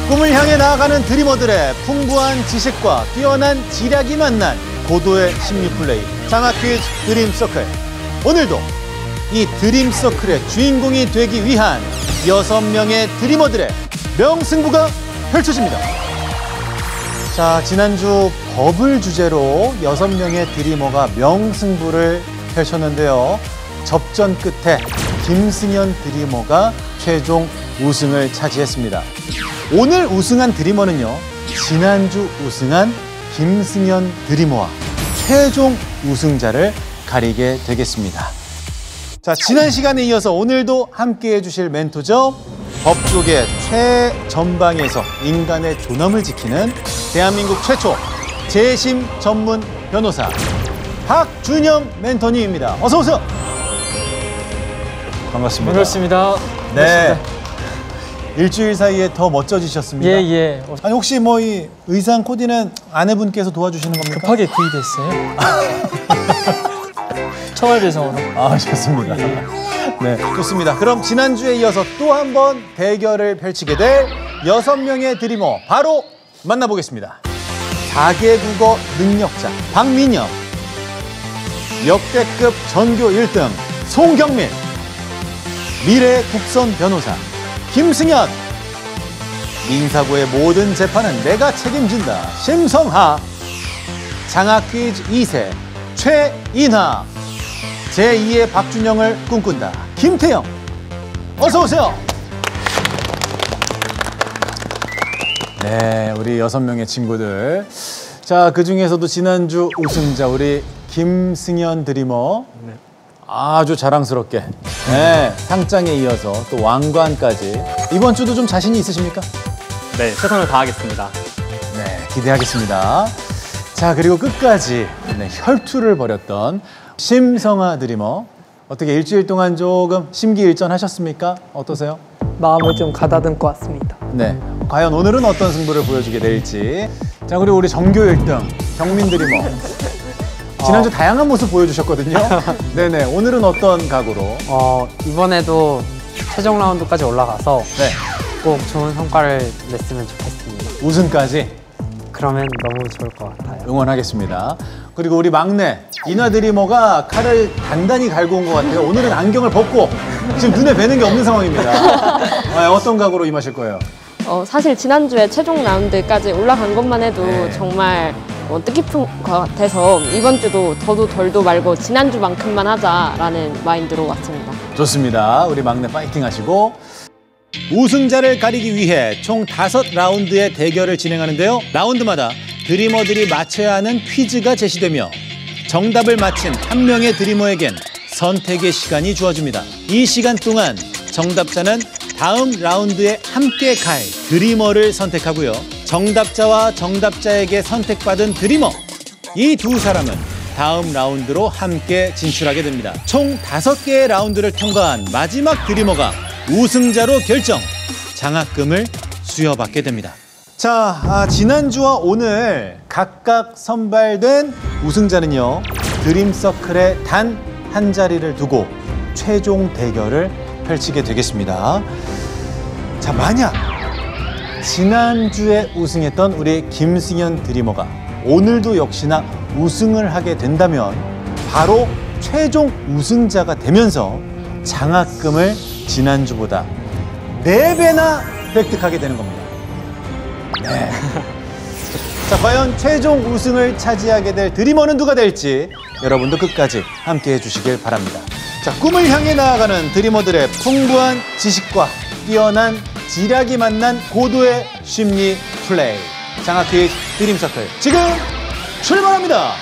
꿈을 향해 나아가는 드리머들의 풍부한 지식과 뛰어난 지략이 만난 고도의 심리 플레이. 장학 퀴즈 드림 서클. 오늘도 이 드림 서클의 주인공이 되기 위한 6명의 드리머들의 명승부가 펼쳐집니다. 자, 지난주 법을 주제로 6명의 드리머가 명승부를 펼쳤는데요. 접전 끝에 김승현 드리머가 최종 우승을 차지했습니다. 오늘 우승한 드리머는요, 지난주 우승한 김승현 드리머와 최종 우승자를 가리게 되겠습니다. 자, 지난 시간에 이어서 오늘도 함께해 주실 멘토죠. 법조계 최전방에서 인간의 존엄을 지키는 대한민국 최초 재심 전문 변호사 박준영 멘토님입니다. 어서 오세요. 반갑습니다. 반갑습니다. 네. 반갑습니다. 일주일 사이에 더 멋져지셨습니다. 예, 예. 아니, 혹시 뭐 이 의상 코디는 아내분께서 도와주시는 겁니까? 급하게 구입했어요. 청와대 배송으로. 아, 좋습니다. 네, 좋습니다. 그럼 지난주에 이어서 또 한 번 대결을 펼치게 될 6명의 드리머 바로 만나보겠습니다. 4개 국어 능력자 박민영, 역대급 전교 1등 송경민, 미래 국선 변호사 김승현, 민사고의 모든 재판은 내가 책임진다 심성하, 장학 퀴즈 2세 최인하, 제2의 박준영을 꿈꾼다 김태형. 어서 오세요. 네, 우리 6명의 친구들. 자, 그중에서도 지난주 우승자 우리 김승현 드리머. 네. 아주 자랑스럽게, 네, 상장에 이어서 또 왕관까지. 이번 주도 좀 자신이 있으십니까? 네, 최선을 다하겠습니다. 네, 기대하겠습니다. 자, 그리고 끝까지 혈투를 벌였던 심성하 드리머. 어떻게 일주일 동안 조금 심기일전하셨습니까? 어떠세요? 마음을 좀 가다듬고 왔습니다. 네, 과연 오늘은 어떤 승부를 보여주게 될지. 자, 그리고 우리 전교 1등 경민 드리머. 지난주 다양한 모습 보여주셨거든요. 네네, 오늘은 어떤 각오로? 이번에도 최종 라운드까지 올라가서 네, 꼭 좋은 성과를 냈으면 좋겠습니다. 우승까지 그러면 너무 좋을 것 같아요. 응원하겠습니다. 그리고 우리 막내 인하 드리머가 칼을 단단히 갈고 온 것 같아요. 오늘은 안경을 벗고 지금 눈에 뵈는 게 없는 상황입니다. 어떤 각오로 임하실 거예요? 사실 지난주에 최종 라운드까지 올라간 것만 해도 네. 정말 뜻깊은 것 같아서 이번 주도 더도 덜도 말고 지난주만큼만 하자라는 마인드로 왔습니다. 좋습니다. 우리 막내 파이팅 하시고. 우승자를 가리기 위해 총 5라운드의 대결을 진행하는데요. 라운드마다 드리머들이 맞춰야 하는 퀴즈가 제시되며 정답을 맞힌 한 명의 드리머에겐 선택의 시간이 주어집니다. 이 시간 동안 정답자는 다음 라운드에 함께 갈 드리머를 선택하고요. 정답자와 정답자에게 선택받은 드리머, 이 두 사람은 다음 라운드로 함께 진출하게 됩니다. 총 5개의 라운드를 통과한 마지막 드리머가 우승자로 결정, 장학금을 수여받게 됩니다. 자, 지난주와 오늘 각각 선발된 우승자는요, 드림서클의 단 한 자리를 두고 최종 대결을 펼치게 되겠습니다. 자, 만약 지난주에 우승했던 우리 김승현 드리머가 오늘도 역시나 우승을 하게 된다면 바로 최종 우승자가 되면서 장학금을 지난주보다 4배나 획득하게 되는 겁니다. 네. 자, 과연 최종 우승을 차지하게 될 드리머는 누가 될지 여러분도 끝까지 함께 해주시길 바랍니다. 자, 꿈을 향해 나아가는 드리머들의 풍부한 지식과 뛰어난 지략이 만난 고도의 심리 플레이. 장학 퀴즈 드림 서클 지금 출발합니다.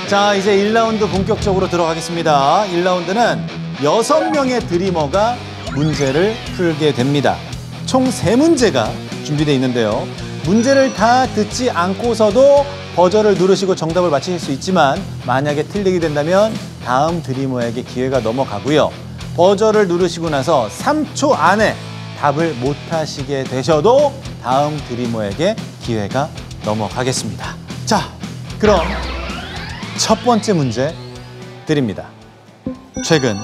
자, 이제 1라운드 본격적으로 들어가겠습니다. 1라운드는 6명의 드리머가 문제를 풀게 됩니다. 총 3문제가 준비되어 있는데요. 문제를 다 듣지 않고서도 버저를 누르시고 정답을 맞히실 수 있지만 만약에 틀리게 된다면 다음 드리머에게 기회가 넘어가고요. 버저를 누르시고 나서 3초 안에 답을 못하시게 되셔도 다음 드리머에게 기회가 넘어가겠습니다. 자, 그럼 첫 번째 문제 드립니다. 최근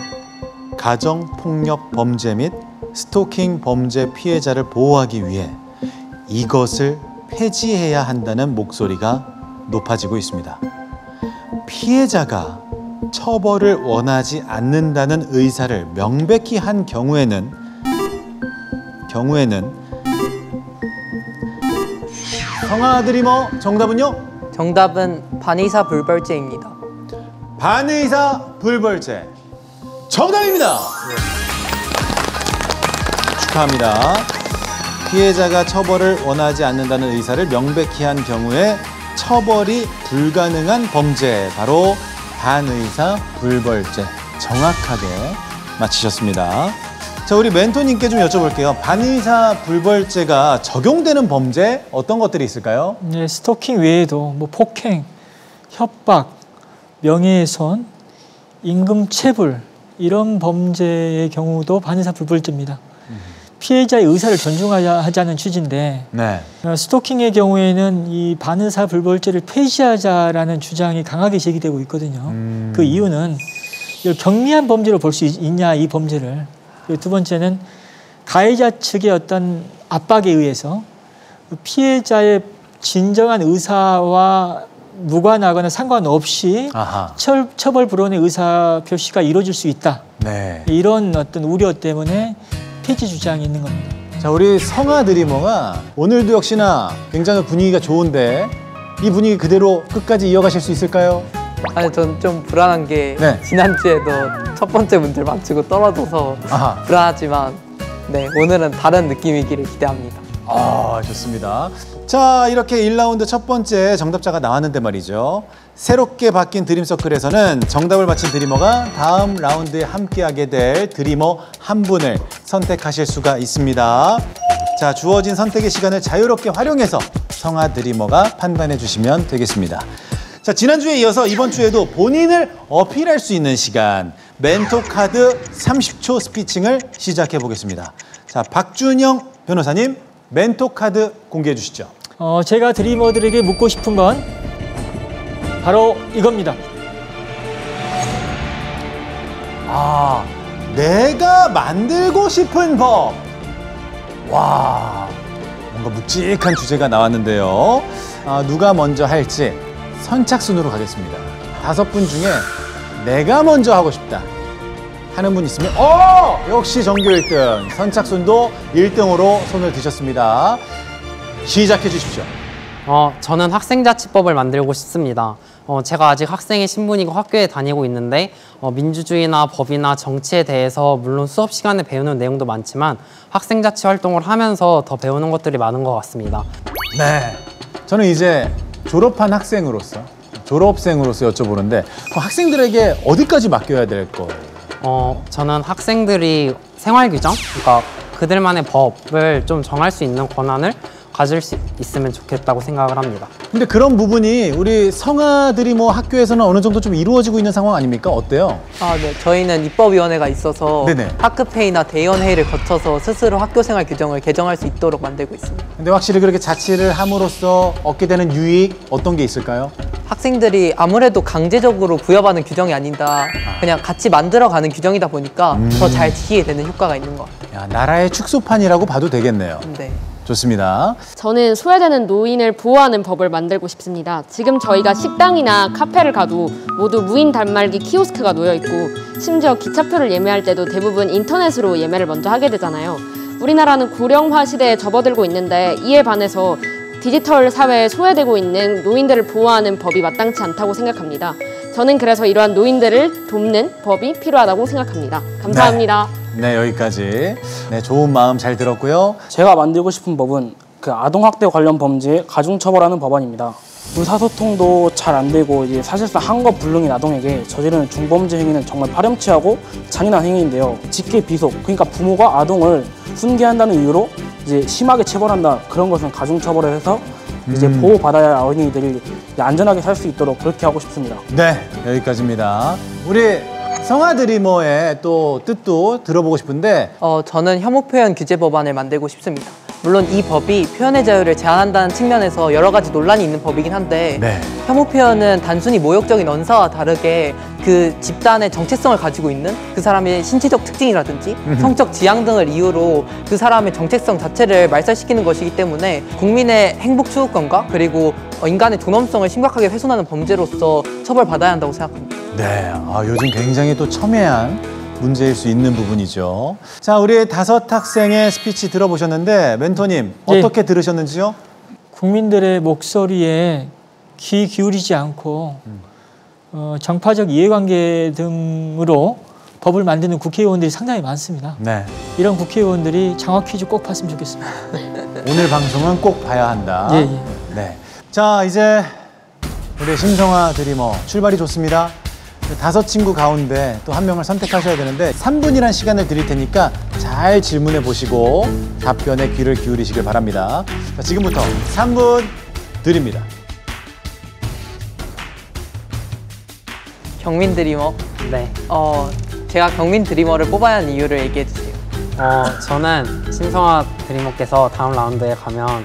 가정폭력 범죄 및 스토킹 범죄 피해자를 보호하기 위해 이것을 폐지해야 한다는 목소리가 높아지고 있습니다. 피해자가 처벌을 원하지 않는다는 의사를 명백히 한 경우에는 성아 드리머 정답은요? 정답은 반의사 불벌죄입니다. 반의사 불벌죄 정답입니다. 축하합니다. 피해자가 처벌을 원하지 않는다는 의사를 명백히 한 경우에 처벌이 불가능한 범죄, 바로 반의사 불벌죄. 정확하게 맞히셨습니다. 자, 우리 멘토님께 좀 여쭤볼게요. 반의사 불벌죄가 적용되는 범죄 어떤 것들이 있을까요? 네, 스토킹 외에도 뭐 폭행, 협박, 명예훼손, 임금체불 이런 범죄의 경우도 반의사 불벌죄입니다. 피해자의 의사를 존중하자는 취지인데 네. 스토킹의 경우에는 이 반의사 불벌죄를 폐지하자라는 주장이 강하게 제기되고 있거든요. 그 이유는 경미한 범죄로 볼 수 있냐 이 범죄를. 그리고 두 번째는 가해자 측의 어떤 압박에 의해서 피해자의 진정한 의사와 무관하거나 상관없이 처벌 불원의 의사 표시가 이루어질 수 있다. 네. 이런 어떤 우려 때문에 폐지 주장이 있는 겁니다. 자, 우리 성아 드리머가 오늘도 역시나 굉장히 분위기가 좋은데 이 분위기 그대로 끝까지 이어가실 수 있을까요? 아니, 전 좀 불안한 게 네. 지난주에도 첫 번째 문제를 맞추고 떨어져서 불안하지만 네, 오늘은 다른 느낌이기를 기대합니다. 아, 좋습니다. 자, 이렇게 1라운드 첫 번째 정답자가 나왔는데 말이죠. 새롭게 바뀐 드림서클에서는 정답을 맞힌 드리머가 다음 라운드에 함께하게 될 드리머 한 분을 선택하실 수가 있습니다. 자, 주어진 선택의 시간을 자유롭게 활용해서 성아 드리머가 판단해 주시면 되겠습니다. 자, 지난주에 이어서 이번 주에도 본인을 어필할 수 있는 시간, 멘토 카드 30초 스피칭을 시작해 보겠습니다. 자, 박준영 변호사님, 멘토 카드 공개해 주시죠. 제가 드리머들에게 묻고 싶은 건 바로 이겁니다. 아, 내가 만들고 싶은 법. 와, 뭔가 묵직한 주제가 나왔는데요. 누가 먼저 할지 선착순으로 가겠습니다. 5분 중에 내가 먼저 하고 싶다 하는 분 있으면 역시 전교 1등. 선착순도 1등으로 손을 드셨습니다. 시작해 주십시오. 저는 학생자치법을 만들고 싶습니다. 제가 아직 학생의 신분이고 학교에 다니고 있는데 민주주의나 법이나 정치에 대해서 물론 수업 시간에 배우는 내용도 많지만 학생자치 활동을 하면서 더 배우는 것들이 많은 것 같습니다. 네, 저는 이제 졸업한 학생으로서, 졸업생으로서 여쭤보는데 학생들에게 어디까지 맡겨야 될 거예요? 저는 학생들이 생활규정, 그러니까 그들만의 법을 좀 정할 수 있는 권한을 가질 수 있으면 좋겠다고 생각을 합니다. 근데 그런 부분이 우리 성아들이 뭐 학교에서는 어느 정도 좀 이루어지고 있는 상황 아닙니까? 어때요? 네. 저희는 입법위원회가 있어서 네네. 학급회의나 대의원회의를 거쳐서 스스로 학교생활 규정을 개정할 수 있도록 만들고 있습니다. 근데 확실히 그렇게 자치를 함으로써 얻게 되는 유익 어떤 게 있을까요? 학생들이 아무래도 강제적으로 부여받는 규정이 아니다. 그냥 같이 만들어가는 규정이다 보니까 더 잘 지키게 되는 효과가 있는 것 같아요. 야, 나라의 축소판이라고 봐도 되겠네요. 네. 좋습니다. 저는 소외되는 노인을 보호하는 법을 만들고 싶습니다. 지금 저희가 식당이나 카페를 가도 모두 무인 단말기 키오스크가 놓여있고 심지어 기차표를 예매할 때도 대부분 인터넷으로 예매를 먼저 하게 되잖아요. 우리나라는 고령화 시대에 접어들고 있는데 이에 반해서 디지털 사회에 소외되고 있는 노인들을 보호하는 법이 마땅치 않다고 생각합니다. 저는 그래서 이러한 노인들을 돕는 법이 필요하다고 생각합니다. 감사합니다. 네, 여기까지. 네, 좋은 마음 잘 들었고요. 제가 만들고 싶은 법은 그 아동학대 관련 범죄에 가중처벌하는 법안입니다. 의사소통도 잘 안 되고 이제 사실상 한거불능인 아동에게 저지르는 중범죄 행위는 정말 파렴치하고 잔인한 행위인데요. 직계 비속, 그러니까 부모가 아동을 훈계한다는 이유로 이제 심하게 체벌한다, 그런 것은 가중처벌을 해서 이제 보호받아야 할 어린이들이 안전하게 살 수 있도록 그렇게 하고 싶습니다. 네, 여기까지입니다. 우리 성아 드리머의 또 뜻도 들어보고 싶은데 저는 혐오 표현 규제 법안을 만들고 싶습니다. 물론 이 법이 표현의 자유를 제한한다는 측면에서 여러 가지 논란이 있는 법이긴 한데 네. 혐오 표현은 단순히 모욕적인 언사와 다르게 그 집단의 정체성을 가지고 있는 그 사람의 신체적 특징이라든지 성적 지향 등을 이유로 그 사람의 정체성 자체를 말살시키는 것이기 때문에 국민의 행복 추구권과 그리고 인간의 존엄성을 심각하게 훼손하는 범죄로서 처벌받아야 한다고 생각합니다. 네, 요즘 굉장히 또 첨예한 문제일 수 있는 부분이죠. 자, 우리 5 학생의 스피치 들어보셨는데 멘토님 어떻게 들으셨는지요? 국민들의 목소리에 귀 기울이지 않고 정파적 이해관계 등으로 법을 만드는 국회의원들이 상당히 많습니다. 네. 이런 국회의원들이 장학 퀴즈 꼭 봤으면 좋겠습니다. 오늘 방송은 꼭 봐야 한다. 예, 예. 네. 자, 이제 우리 심성아 드리머 출발이 좋습니다. 5 친구 가운데 또 한 명을 선택하셔야 되는데 3분이란 시간을 드릴 테니까 잘 질문해 보시고 답변에 귀를 기울이시길 바랍니다. 자, 지금부터 3분 드립니다. 경민 드리머. 네. 제가 경민 드리머를 뽑아야 하는 이유를 얘기해 주세요. 저는 신성아 드리머께서 다음 라운드에 가면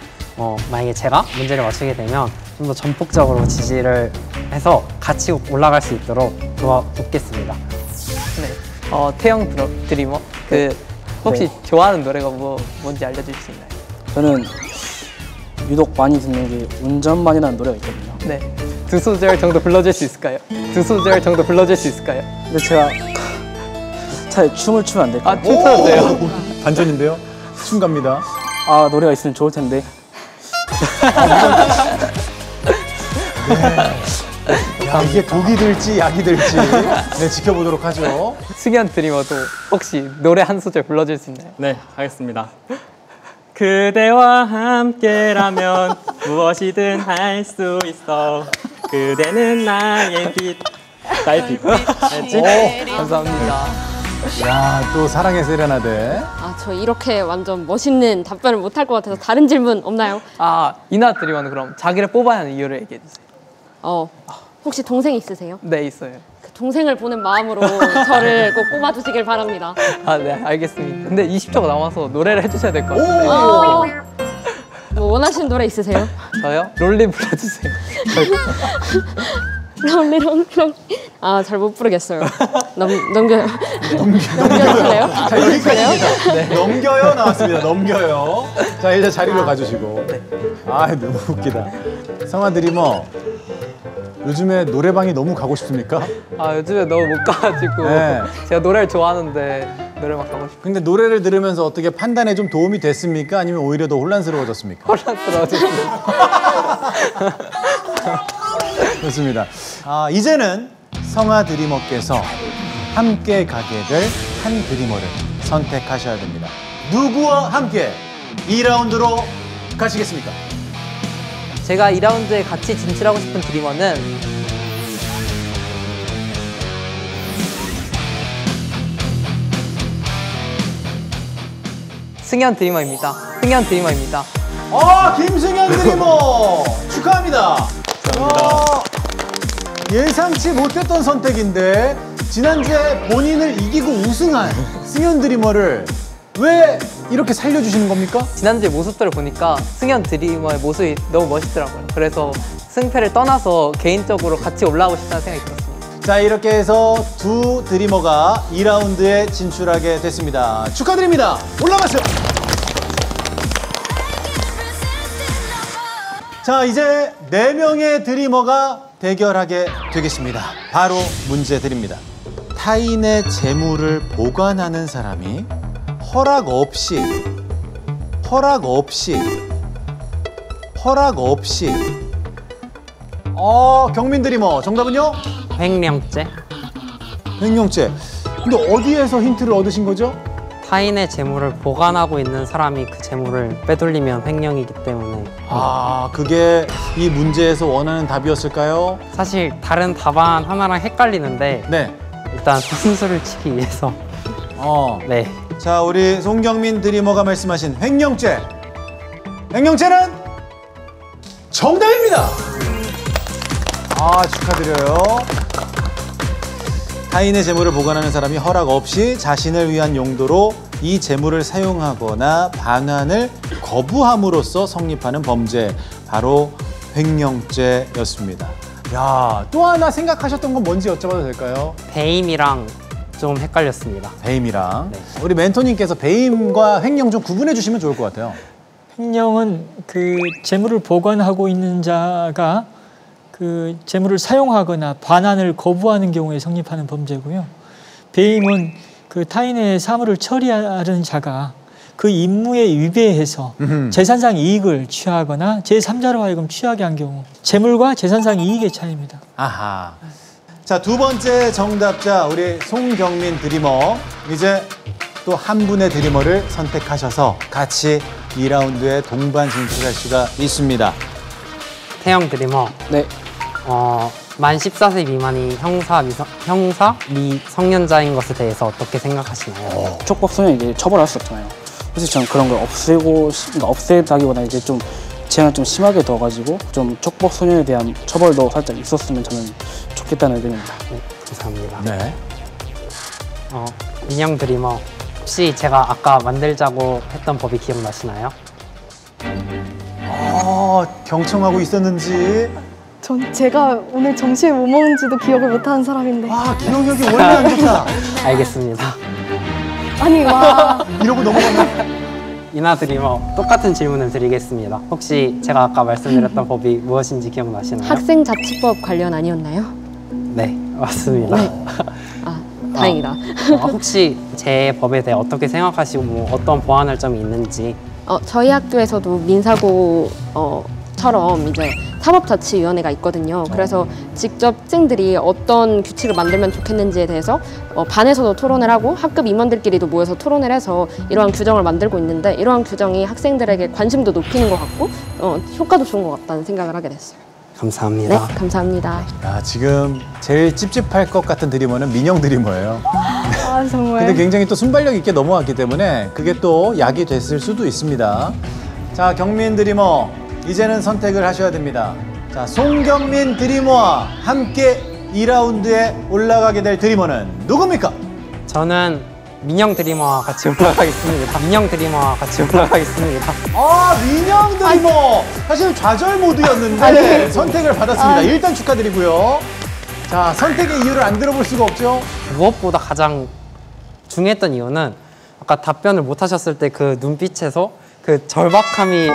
만약에 제가 문제를 맞추게 되면 좀 더 전폭적으로 지지를 해서 같이 올라갈 수 있도록 돕겠습니다. 네. 태영 드리머. 혹시 좋아하는 노래가 뭔지 알려주실 수 있나요? 저는 유독 많이 듣는 게 운전만이라는 노래가 있거든요. 네. 2소절 정도 불러줄 수 있을까요? 2소절 정도 불러줄 수 있을까요? 근데 제가 차라리 춤을 추면 안 될까요? 춤 춰도 돼요. 반전인데요? 춤 갑니다. 노래가 있으면 좋을 텐데. 야, 이게 독이 될지 약이 될지 네, 지켜보도록 하죠. 승현 드리머도 혹시 노래 한 소절 불러줄 수 있나요? 네, 하겠습니다. 그대와 함께라면 무엇이든 할 수 있어. 그대는 나의 빛. 나의 빛. 알지? 감사합니다. 야, 또 사랑의 세레나데. 저 이렇게 완전 멋있는 답변을 못할 것 같아서 다른 질문 없나요? 이나 드리머는 그럼 자기를 뽑아야 하는 이유를 얘기해 주세요. 혹시 동생 있으세요? 네, 있어요. 그 동생을 보는 마음으로 저를 꼭 뽑아주시길 바랍니다. 네, 알겠습니다. 근데 20초가 남아서 노래를 해주셔야 될 것 같은데. 뭐 원하시는 노래 있으세요? 저요? 롤리 불러주세요. 롤리롱 잘 못 부르겠어요. 넘겨요. 넘겨주실래요? 자, 여기까지입니다. 네. 넘겨요 나왔습니다. 넘겨요. 자, 이제 자리로 가주시고. 너무 웃기다. 성아 드리머, 요즘에 노래방이 너무 가고 싶습니까? 요즘에 너무 못 가가지고 네. 제가 노래를 좋아하는데 노래방 가고 싶어요. 근데 노래를 들으면서 어떻게 판단에 좀 도움이 됐습니까? 아니면 오히려 더 혼란스러워졌습니까? 혼란스러워졌어요. 좋습니다. 이제는 성아 드리머께서 함께 가게 될 한 드리머를 선택하셔야 됩니다. 누구와 함께 2라운드로 가시겠습니까? 제가 2라운드에 같이 진출하고 싶은 드리머는 승현 드리머입니다. 승현 드리머입니다. 김승현 드리머 축하합니다. 예상치 못했던 선택인데 지난주에 본인을 이기고 우승한 승현 드리머를 왜 이렇게 살려주시는 겁니까? 지난주에 모습들을 보니까 승현 드리머의 모습이 너무 멋있더라고요. 그래서 승패를 떠나서 개인적으로 같이 올라가고 싶다는 생각이 들었습니다. 자, 이렇게 해서 두 드리머가 2라운드에 진출하게 됐습니다. 축하드립니다. 올라가세요. 자, 이제 4명의 드리머가 대결하게 되겠습니다. 바로 문제 드립니다. 타인의 재물을 보관하는 사람이 허락 없이 경민 드리머 정답은요? 횡령죄. 횡령죄. 근데 어디에서 힌트를 얻으신 거죠? 타인의 재물을 보관하고 있는 사람이 그 재물을 빼돌리면 횡령이기 때문에 그게 이 문제에서 원하는 답이었을까요? 사실 다른 답안 하나랑 헷갈리는데 네. 일단 선수를 치기 위해서 네. 자, 우리 송경민 드리머가 말씀하신 횡령죄. 횡령죄는 정답입니다. 축하드려요. 타인의 재물을 보관하는 사람이 허락 없이 자신을 위한 용도로 이 재물을 사용하거나 반환을 거부함으로써 성립하는 범죄, 바로 횡령죄였습니다. 야, 또 하나 생각하셨던 건 뭔지 여쭤봐도 될까요? 배임이랑 좀 헷갈렸습니다. 배임이랑. 네. 우리 멘토님께서 배임과 횡령 좀 구분해 주시면 좋을 것 같아요. 횡령은 그 재물을 보관하고 있는 자가 그 재물을 사용하거나 반환을 거부하는 경우에 성립하는 범죄고요. 배임은 그 타인의 사물을 처리하는 자가 그 임무에 위배해서 재산상 이익을 취하거나 제3자로 하여금 취하게 한 경우, 재물과 재산상 이익의 차이입니다. 아하. 자, 두 번째 정답자 우리 송경민 드리머. 이제 또 한 분의 드리머를 선택하셔서 같이 2라운드에 동반 진출할 수가 있습니다. 태영 드리머. 네. 만 14세 미만이 형사 미성년자인 것에 대해서 어떻게 생각하시나요? 촉법 소년 이제 처벌할 수 없잖아요. 그래서 저는 그런 걸 없애다기보다 이제 좀 제한을 좀 심하게 둬가지고 좀 촉법 소년에 대한 처벌도 살짝 있었으면 저는 좋겠다는 의견입니다. 네, 감사합니다. 네. 민영 드리머. 혹시 제가 아까 만들자고 했던 법이 기억나시나요? 경청하고 있었는지. 제가 오늘 점심에 뭐 먹는지도 기억을 못하는 사람인데. 기억력이 원래 안 좋다. 알겠습니다. 아니 와. 이러고 넘어갔나? 이나 드리머, 똑같은 질문을 드리겠습니다. 혹시 제가 아까 말씀드렸던 법이 무엇인지 기억나시나요? 학생자치법 관련 아니었나요? 네, 맞습니다. 다행이다. 혹시 제 법에 대해 어떻게 생각하시고 어떤 보완할 점이 있는지. 저희 학교에서도 민사고처럼 이제 사법자치위원회가 있거든요. 그래서 직접 학생들이 어떤 규칙을 만들면 좋겠는지에 대해서 반에서도 토론을 하고 학급 임원들끼리도 모여서 토론을 해서 이러한 규정을 만들고 있는데, 이러한 규정이 학생들에게 관심도 높이는 것 같고 효과도 좋은 것 같다는 생각을 하게 됐어요. 감사합니다. 네, 감사합니다. 지금 제일 찝찝할 것 같은 드리머는 민영 드리머예요. 정말. 근데 굉장히 또 순발력 있게 넘어갔기 때문에 그게 또 약이 됐을 수도 있습니다. 자, 경민 드리머, 이제는 선택을 하셔야 됩니다. 자, 송경민 드리머와 함께 2라운드에 올라가게 될 드리머는 누굽니까? 저는 민영 드리머와 같이 올라가겠습니다. 민영 드리머와 같이 올라가겠습니다. 민영 드리머! 사실 좌절 모드였는데 선택을 받았습니다. 일단 축하드리고요. 자, 선택의 이유를 안 들어볼 수가 없죠? 무엇보다 가장 중요했던 이유는 아까 답변을 못 하셨을 때 그 눈빛에서 그 절박함이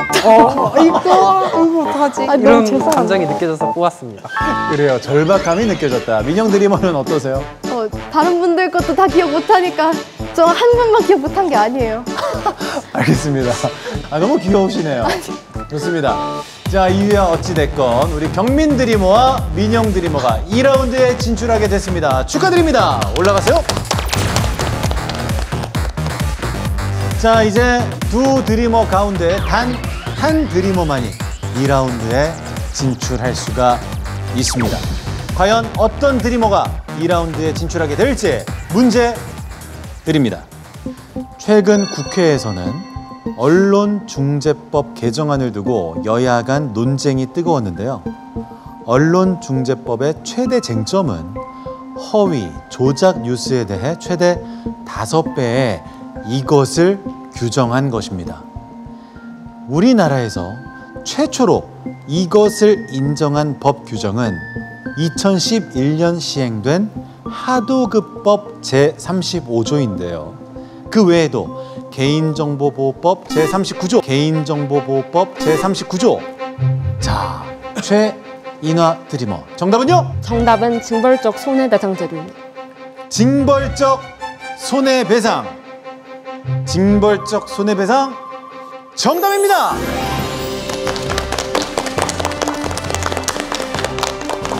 이거 어떡하지? 이런 감정이 느껴져서 뽑았습니다. 그래요, 절박함이 느껴졌다. 민영 드리머는 어떠세요? 다른 분들 것도 다 기억 못하니까 저 한 분만 기억 못한 게 아니에요. 알겠습니다. 너무 귀여우시네요. 좋습니다. 자, 이유야 어찌됐건 우리 경민 드리머와 민영 드리머가 2라운드에 진출하게 됐습니다. 축하드립니다. 올라가세요. 자, 이제 두 드리머 가운데 단 한 드리머만이 2라운드에 진출할 수가 있습니다. 과연 어떤 드리머가 2라운드에 진출하게 될지 문제 드립니다. 최근 국회에서는 언론중재법 개정안을 두고 여야 간 논쟁이 뜨거웠는데요. 언론중재법의 최대 쟁점은 허위, 조작 뉴스에 대해 최대 5배의 이것을 규정한 것입니다. 우리나라에서 최초로 이것을 인정한 법 규정은 2011년 시행된 하도급법 제35조인데요. 그 외에도 개인정보보호법 제39조, 개인정보보호법 제39조. 자, 최인화 드리머. 정답은요? 정답은 징벌적 손해배상 제도입니다. 징벌적 손해배상. 징벌적 손해배상 정답입니다.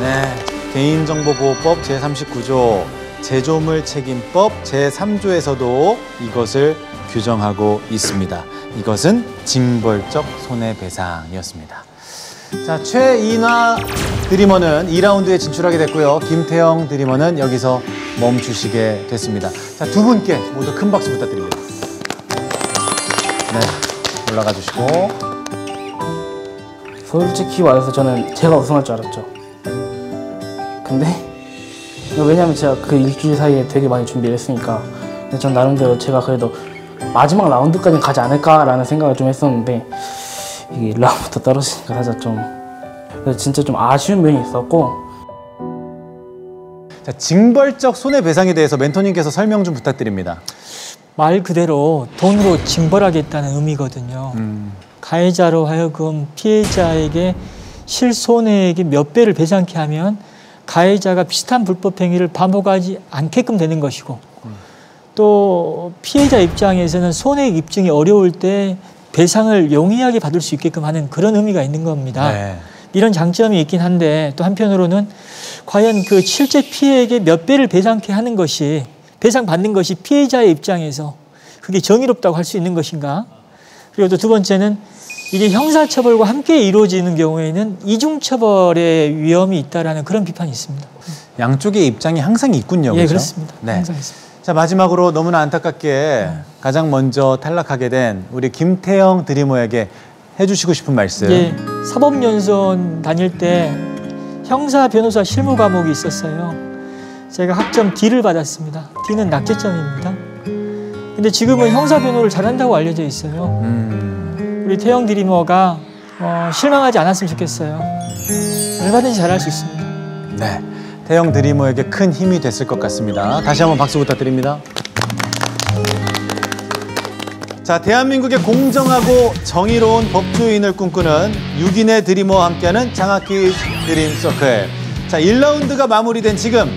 네, 개인정보보호법 제39조, 제조물 책임법 제3조에서도 이것을 규정하고 있습니다. 이것은 징벌적 손해배상이었습니다. 자, 최인화 드리머는 2라운드에 진출하게 됐고요. 김태영 드리머는 여기서 멈추시게 됐습니다. 자, 두 분께 모두 큰 박수 부탁드립니다. 네, 올라가 주시고. 솔직히 말해서 저는 제가 우승할 줄 알았죠. 근데 왜냐면 제가 그 일주일 사이에 되게 많이 준비를 했으니까. 근데 전 나름대로 제가 그래도 마지막 라운드까지는 가지 않을까라는 생각을 좀 했었는데 이게 1라운드부터 떨어지니까 살짝 좀 진짜 좀 아쉬운 면이 있었고. 자, 징벌적 손해배상에 대해서 멘토님께서 설명 좀 부탁드립니다. 말 그대로 돈으로 징벌하겠다는 의미거든요. 가해자로 하여금 피해자에게 실손해액의 몇 배를 배상케 하면 가해자가 비슷한 불법 행위를 반복하지 않게끔 되는 것이고 또 피해자 입장에서는 손해액 입증이 어려울 때 배상을 용이하게 받을 수 있게끔 하는 그런 의미가 있는 겁니다. 네. 이런 장점이 있긴 한데 또 한편으로는 과연 그 실제 피해액의 몇 배를 배상케 하는 것이 배상받는 것이 피해자의 입장에서 그게 정의롭다고 할 수 있는 것인가? 그리고 또 두 번째는 이게 형사처벌과 함께 이루어지는 경우에는 이중처벌의 위험이 있다라는 그런 비판이 있습니다. 양쪽의 입장이 항상 있군요. 예, 그렇죠? 그렇습니다. 네. 항상 있습니다. 자, 마지막으로 너무나 안타깝게 가장 먼저 탈락하게 된 우리 김태형 드리머에게 해주시고 싶은 말씀. 예, 사법연수원 다닐 때 형사 변호사 실무 과목이 있었어요. 제가 학점 D를 받았습니다. D는 낙제점입니다. 근데 지금은 형사 변호를 잘한다고 알려져 있어요. 우리 태형 드리머가 실망하지 않았으면 좋겠어요. 얼마든지 잘할 수 있습니다. 네, 태형 드리머에게 큰 힘이 됐을 것 같습니다. 다시 한번 박수 부탁드립니다. 자, 대한민국의 공정하고 정의로운 법조인을 꿈꾸는 6인의 드리머와 함께하는 장학퀴즈 드림 서클. 자, 1라운드가 마무리된 지금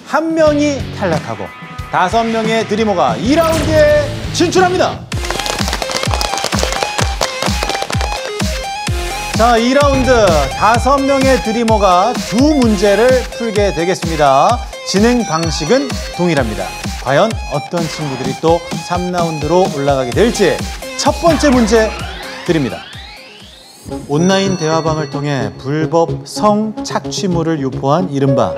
한 명이 탈락하고 5명의 드리머가 2라운드에 진출합니다. 자, 2라운드 5명의 드리머가 2문제를 풀게 되겠습니다. 진행 방식은 동일합니다. 과연 어떤 친구들이 또 3라운드로 올라가게 될지 첫 번째 문제 드립니다. 온라인 대화방을 통해 불법 성착취물을 유포한 이른바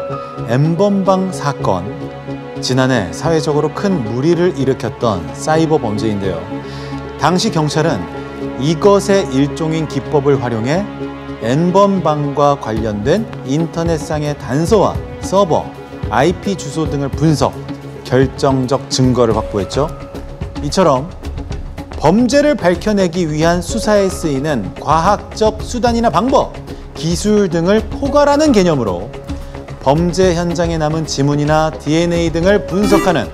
N번방 사건. 지난해 사회적으로 큰 물의를 일으켰던 사이버 범죄인데요. 당시 경찰은 이것의 일종인 기법을 활용해 N번방과 관련된 인터넷상의 단서와 서버, IP 주소 등을 분석, 결정적 증거를 확보했죠. 이처럼 범죄를 밝혀내기 위한 수사에 쓰이는 과학적 수단이나 방법, 기술 등을 포괄하는 개념으로 범죄 현장에 남은 지문이나 DNA 등을 분석하는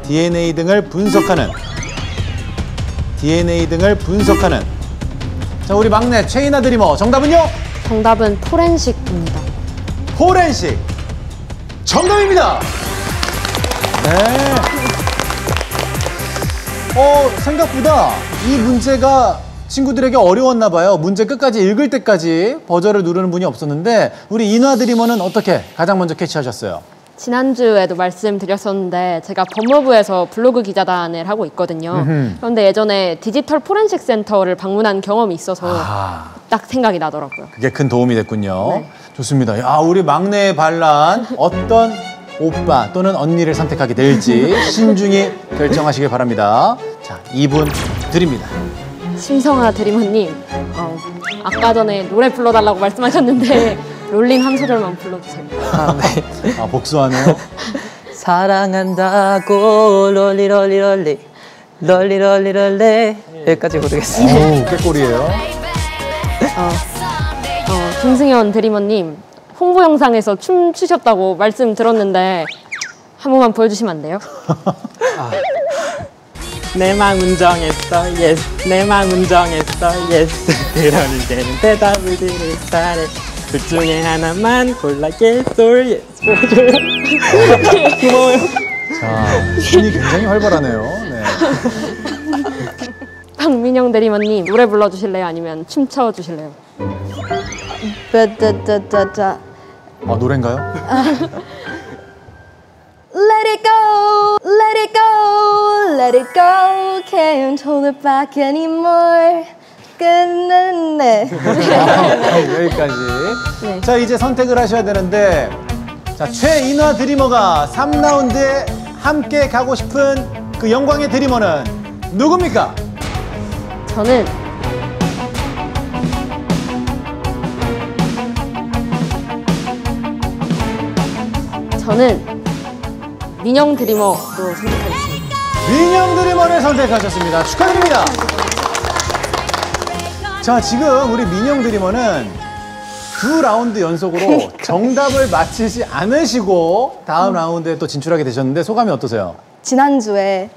자, 우리 막내 최인아 드리머 정답은요? 정답은 포렌식입니다. 포렌식 정답입니다. 네. 생각보다 이 문제가 친구들에게 어려웠나 봐요. 문제 끝까지 읽을 때까지 버저를 누르는 분이 없었는데 우리 인화 드리머는 어떻게 가장 먼저 캐치하셨어요? 지난주에도 말씀드렸었는데 제가 법무부에서 블로그 기자단을 하고 있거든요. 그런데 예전에 디지털 포렌식 센터를 방문한 경험이 있어서 딱 생각이 나더라고요. 그게 큰 도움이 됐군요. 네. 좋습니다. 야, 우리 막내의 반란 어떤 오빠 또는 언니를 선택하게 될지 신중히 결정하시길 바랍니다. 자, 2분 드립니다. 심성아 드리머님, 아까 전에 노래 불러달라고 말씀하셨는데 롤린 한 소절만 불러주세요. 네. 복수하네요. 사랑한다고 롤리롤리롤리 롤리롤리롤리 여기까지 부르겠습니다. 오, 꾀꼬리예요. 김승현 드리머님, 홍보 영상에서 춤 추셨다고 말씀 들었는데 한 번만 보여주시면 안 돼요? 내 마음은 정했어, yes. 내 마음은 정했어, yes. 그런 이제는 대답을 들을 차례. 둘 중에 하나만 골라겠어, yes. 고마워요. 자, 신이 굉장히 활발하네요. 네. 박민영 대리머님, 노래 불러주실래요? 아니면 춤춰 주실래요? 짜짜짜짜. 노래인가요? Let it go, let it go, let it go. Can't hold it back anymore. 끝났네. 여기까지. 네. 자, 이제 선택을 하셔야 되는데 자, 최인화 드리머가 3라운드에 함께 가고 싶은 그 영광의 드리머는 누굽니까? 저는 민영 드리머로 선택하겠습니다. 민영 드리머를 선택하셨습니다. 축하드립니다. 자, 지금 우리 민영 드리머는 2라운드 연속으로 정답을 맞히지 않으시고 다음 라운드에 또 진출하게 되셨는데 소감이 어떠세요? 지난주에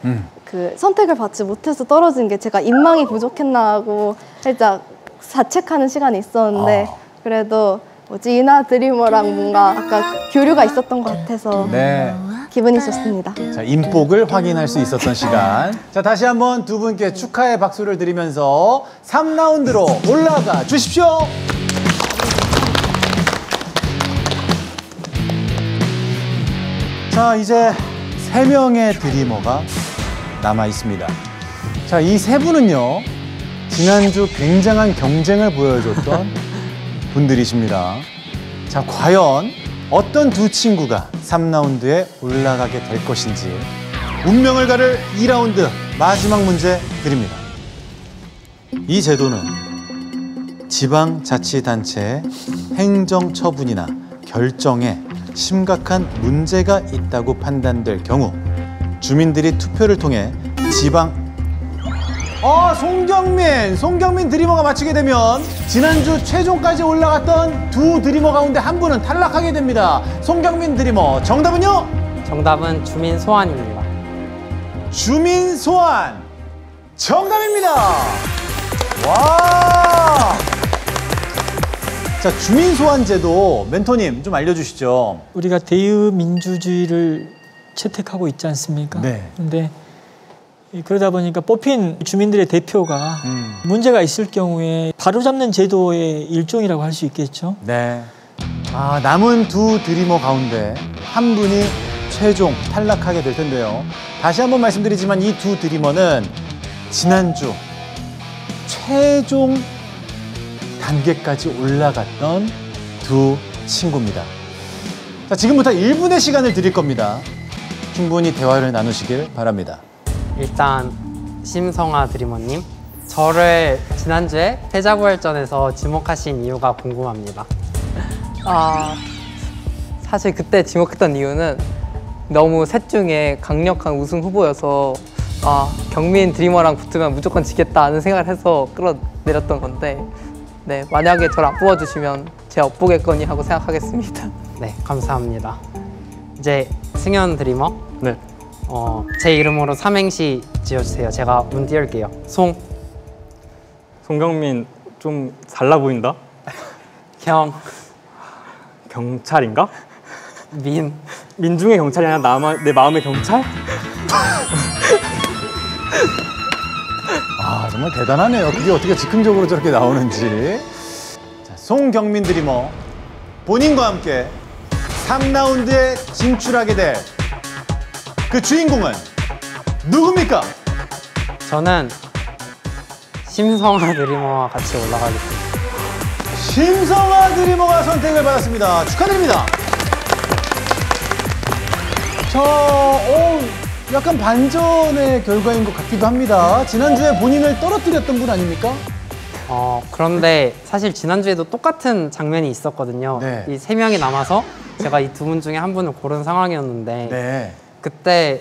그 선택을 받지 못해서 떨어진 게 제가 인망이 부족했나 하고 살짝 자책하는 시간이 있었는데 그래도 뭐지 이나 드리머랑 뭔가 아까 교류가 있었던 것 같아서 네. 기분이 좋습니다. 자, 인복을 확인할 수 있었던 시간. 자, 다시 한번 두 분께 축하의 박수를 드리면서 3라운드로 올라가 주십시오. 자, 이제 3명의 드리머가 남아 있습니다. 자, 이 세 분은요, 지난주 굉장한 경쟁을 보여줬던 분들이십니다. 자, 과연 어떤 두 친구가 3라운드에 올라가게 될 것인지 운명을 가를 2라운드 마지막 문제 드립니다. 이 제도는 지방자치단체의 행정처분이나 결정에 심각한 문제가 있다고 판단될 경우 주민들이 투표를 통해 송경민 드리머가 맞히게 되면 지난주 최종까지 올라갔던 두 드리머 가운데 한 분은 탈락하게 됩니다. 송경민 드리머, 정답은요? 정답은 주민 소환입니다. 주민 소환 정답입니다. 와! 자, 주민 소환 제도 멘토님 좀 알려주시죠. 우리가 대의민주주의를 채택하고 있지 않습니까? 네. 근데 그러다 보니까 뽑힌 주민들의 대표가 문제가 있을 경우에 바로잡는 제도의 일종이라고 할 수 있겠죠. 네. 아, 남은 두 드리머 가운데 한 분이 최종 탈락하게 될 텐데요. 다시 한번 말씀드리지만 이 두 드리머는 지난주 최종 단계까지 올라갔던 두 친구입니다. 자, 지금부터 1분의 시간을 드릴 겁니다. 충분히 대화를 나누시길 바랍니다. 일단 심성아 드리머님, 저를 지난주에 패자부활전에서 지목하신 이유가 궁금합니다. 사실 그때 지목했던 이유는 너무 셋 중에 강력한 우승 후보여서 경민 드리머랑 붙으면 무조건 지겠다는 생각을 해서 끌어내렸던 건데 네, 만약에 저를 안 뽑아주시면 제가 엇보겠거니 하고 생각하겠습니다. 네, 감사합니다. 이제 승현 드리머, 네. 제 이름으로 삼행시 지어주세요. 제가 문 띄울게요. 송경민 좀 달라 보인다. 경찰인가? 민중의 경찰이 아니라 내 마음의 경찰? 아, 정말 대단하네요. 그게 어떻게 즉흥적으로 저렇게 나오는지. 자, 송경민 드리머, 본인과 함께 3라운드에 진출하게 될 그 주인공은 누굽니까? 저는 심성아 드리머와 같이 올라가겠습니다. 심성아 드리머가 선택을 받았습니다. 축하드립니다. 약간 반전의 결과인 것 같기도 합니다. 지난주에 본인을 떨어뜨렸던 분 아닙니까? 그런데 사실 지난주에도 똑같은 장면이 있었거든요. 네. 이 3명이 남아서 제가 이 두 분 중에 한 분을 고른 상황이었는데 네. 그때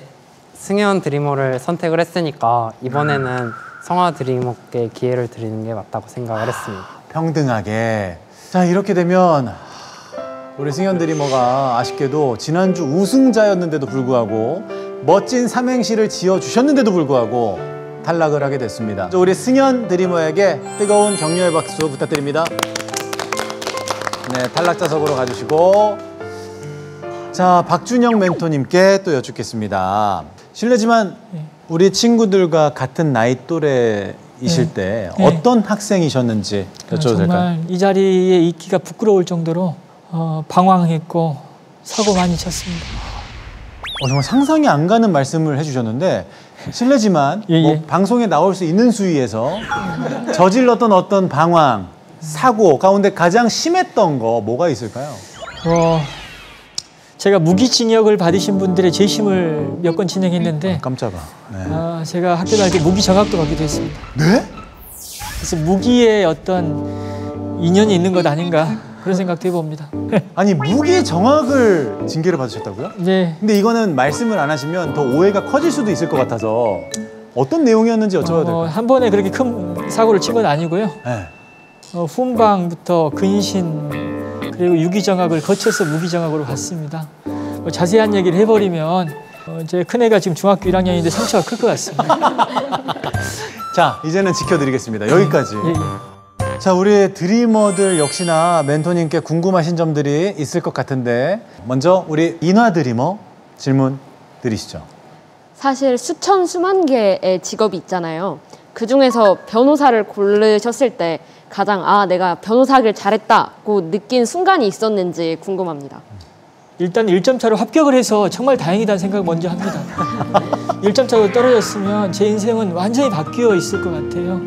승현 드리머를 선택을 했으니까 이번에는 성아 드리머께 기회를 드리는 게 맞다고 생각을 했습니다. 평등하게. 자, 이렇게 되면 우리 승현 드리머가 아쉽게도 지난주 우승자였는데도 불구하고 멋진 삼행시를 지어주셨는데도 불구하고 탈락을 하게 됐습니다. 우리 승현 드리머에게 뜨거운 격려의 박수 부탁드립니다. 네, 탈락자석으로 가주시고. 자, 박준영 멘토님께 또 여쭙겠습니다. 실례지만 우리 친구들과 같은 나이 또래이실 때 어떤 학생이셨는지 여쭤도 될까요? 정말 이 자리에 있기가 부끄러울 정도로 방황했고 사고 많이 쳤습니다. 정말 상상이 안 가는 말씀을 해주셨는데 실례지만 뭐 방송에 나올 수 있는 수위에서 저질렀던 어떤 방황, 사고 가운데 가장 심했던 거 뭐가 있을까요? 제가 무기징역을 받으신 분들의 재심을 몇 건 진행했는데 깜짝아. 네. 제가 학교 다닐 때 무기 정학도 받기도 했습니다. 네? 그래서 무기에 어떤 인연이 있는 것 아닌가 그런 생각도 해봅니다. 아니 무기 정확을 징계를 받으셨다고요? 네. 근데 이거는 말씀을 안 하시면 더 오해가 커질 수도 있을 것 같아서 어떤 내용이었는지 여쭤봐도 될까요? 한 번에 그렇게 큰 사고를 친 건 아니고요. 네. 훈방부터 근신 그리고 유기정학을 거쳐서 무기정학으로 갔습니다. 자세한 얘기를 해버리면 제 큰애가 지금 중학교 1학년인데 상처가 클 것 같습니다. 자, 이제는 지켜드리겠습니다. 여기까지. 예, 예. 자, 우리 드리머들 역시나 멘토님께 궁금하신 점들이 있을 것 같은데 먼저 우리 인화 드리머 질문 드리시죠. 사실 수천 수만 개의 직업이 있잖아요. 그중에서 변호사를 고르셨을 때 가장 내가 변호사를 잘했다고 느낀 순간이 있었는지 궁금합니다. 일단 1점 차로 합격을 해서 정말 다행이다는 생각을 먼저 합니다. 1점 차로 떨어졌으면 제 인생은 완전히 바뀌어 있을 것 같아요.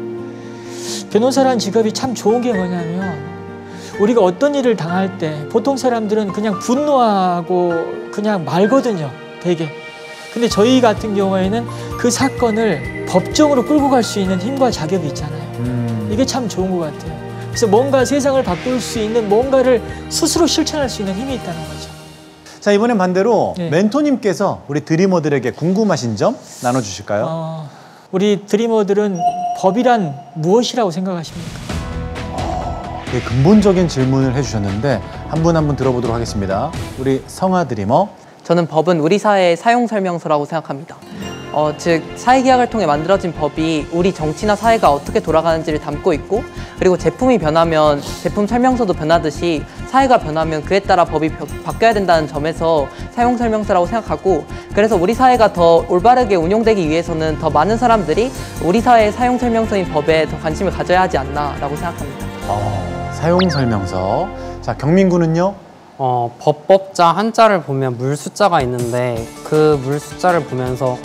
변호사라는 직업이 참 좋은 게 뭐냐면 우리가 어떤 일을 당할 때 보통 사람들은 그냥 분노하고 그냥 말거든요, 되게. 근데 저희 같은 경우에는 그 사건을 법정으로 끌고 갈 수 있는 힘과 자격이 있잖아요. 이게 참 좋은 것 같아요. 그래서 뭔가 세상을 바꿀 수 있는 뭔가를 스스로 실천할 수 있는 힘이 있다는 거죠. 자, 이번엔 반대로 네. 멘토님께서 우리 드리머들에게 궁금하신 점 나눠주실까요? 우리 드리머들은 법이란 무엇이라고 생각하십니까? 되게 근본적인 질문을 해주셨는데 한 분 한 분 들어보도록 하겠습니다. 우리 성아 드리머. 저는 법은 우리 사회의 사용설명서라고 생각합니다. 즉 사회계약을 통해 만들어진 법이 우리 정치나 사회가 어떻게 돌아가는지를 담고 있고 그리고 제품이 변하면 제품 설명서도 변하듯이 사회가 변하면 그에 따라 법이 바뀌어야 된다는 점에서 사용설명서라고 생각하고 그래서 우리 사회가 더 올바르게 운용되기 위해서는 더 많은 사람들이 우리 사회의 사용설명서인 법에 더 관심을 가져야 하지 않나라고 생각합니다. 사용설명서. 자, 경민군은요? 법법자 한자를 보면 물 숫자가 있는데 그 물 숫자를 보면서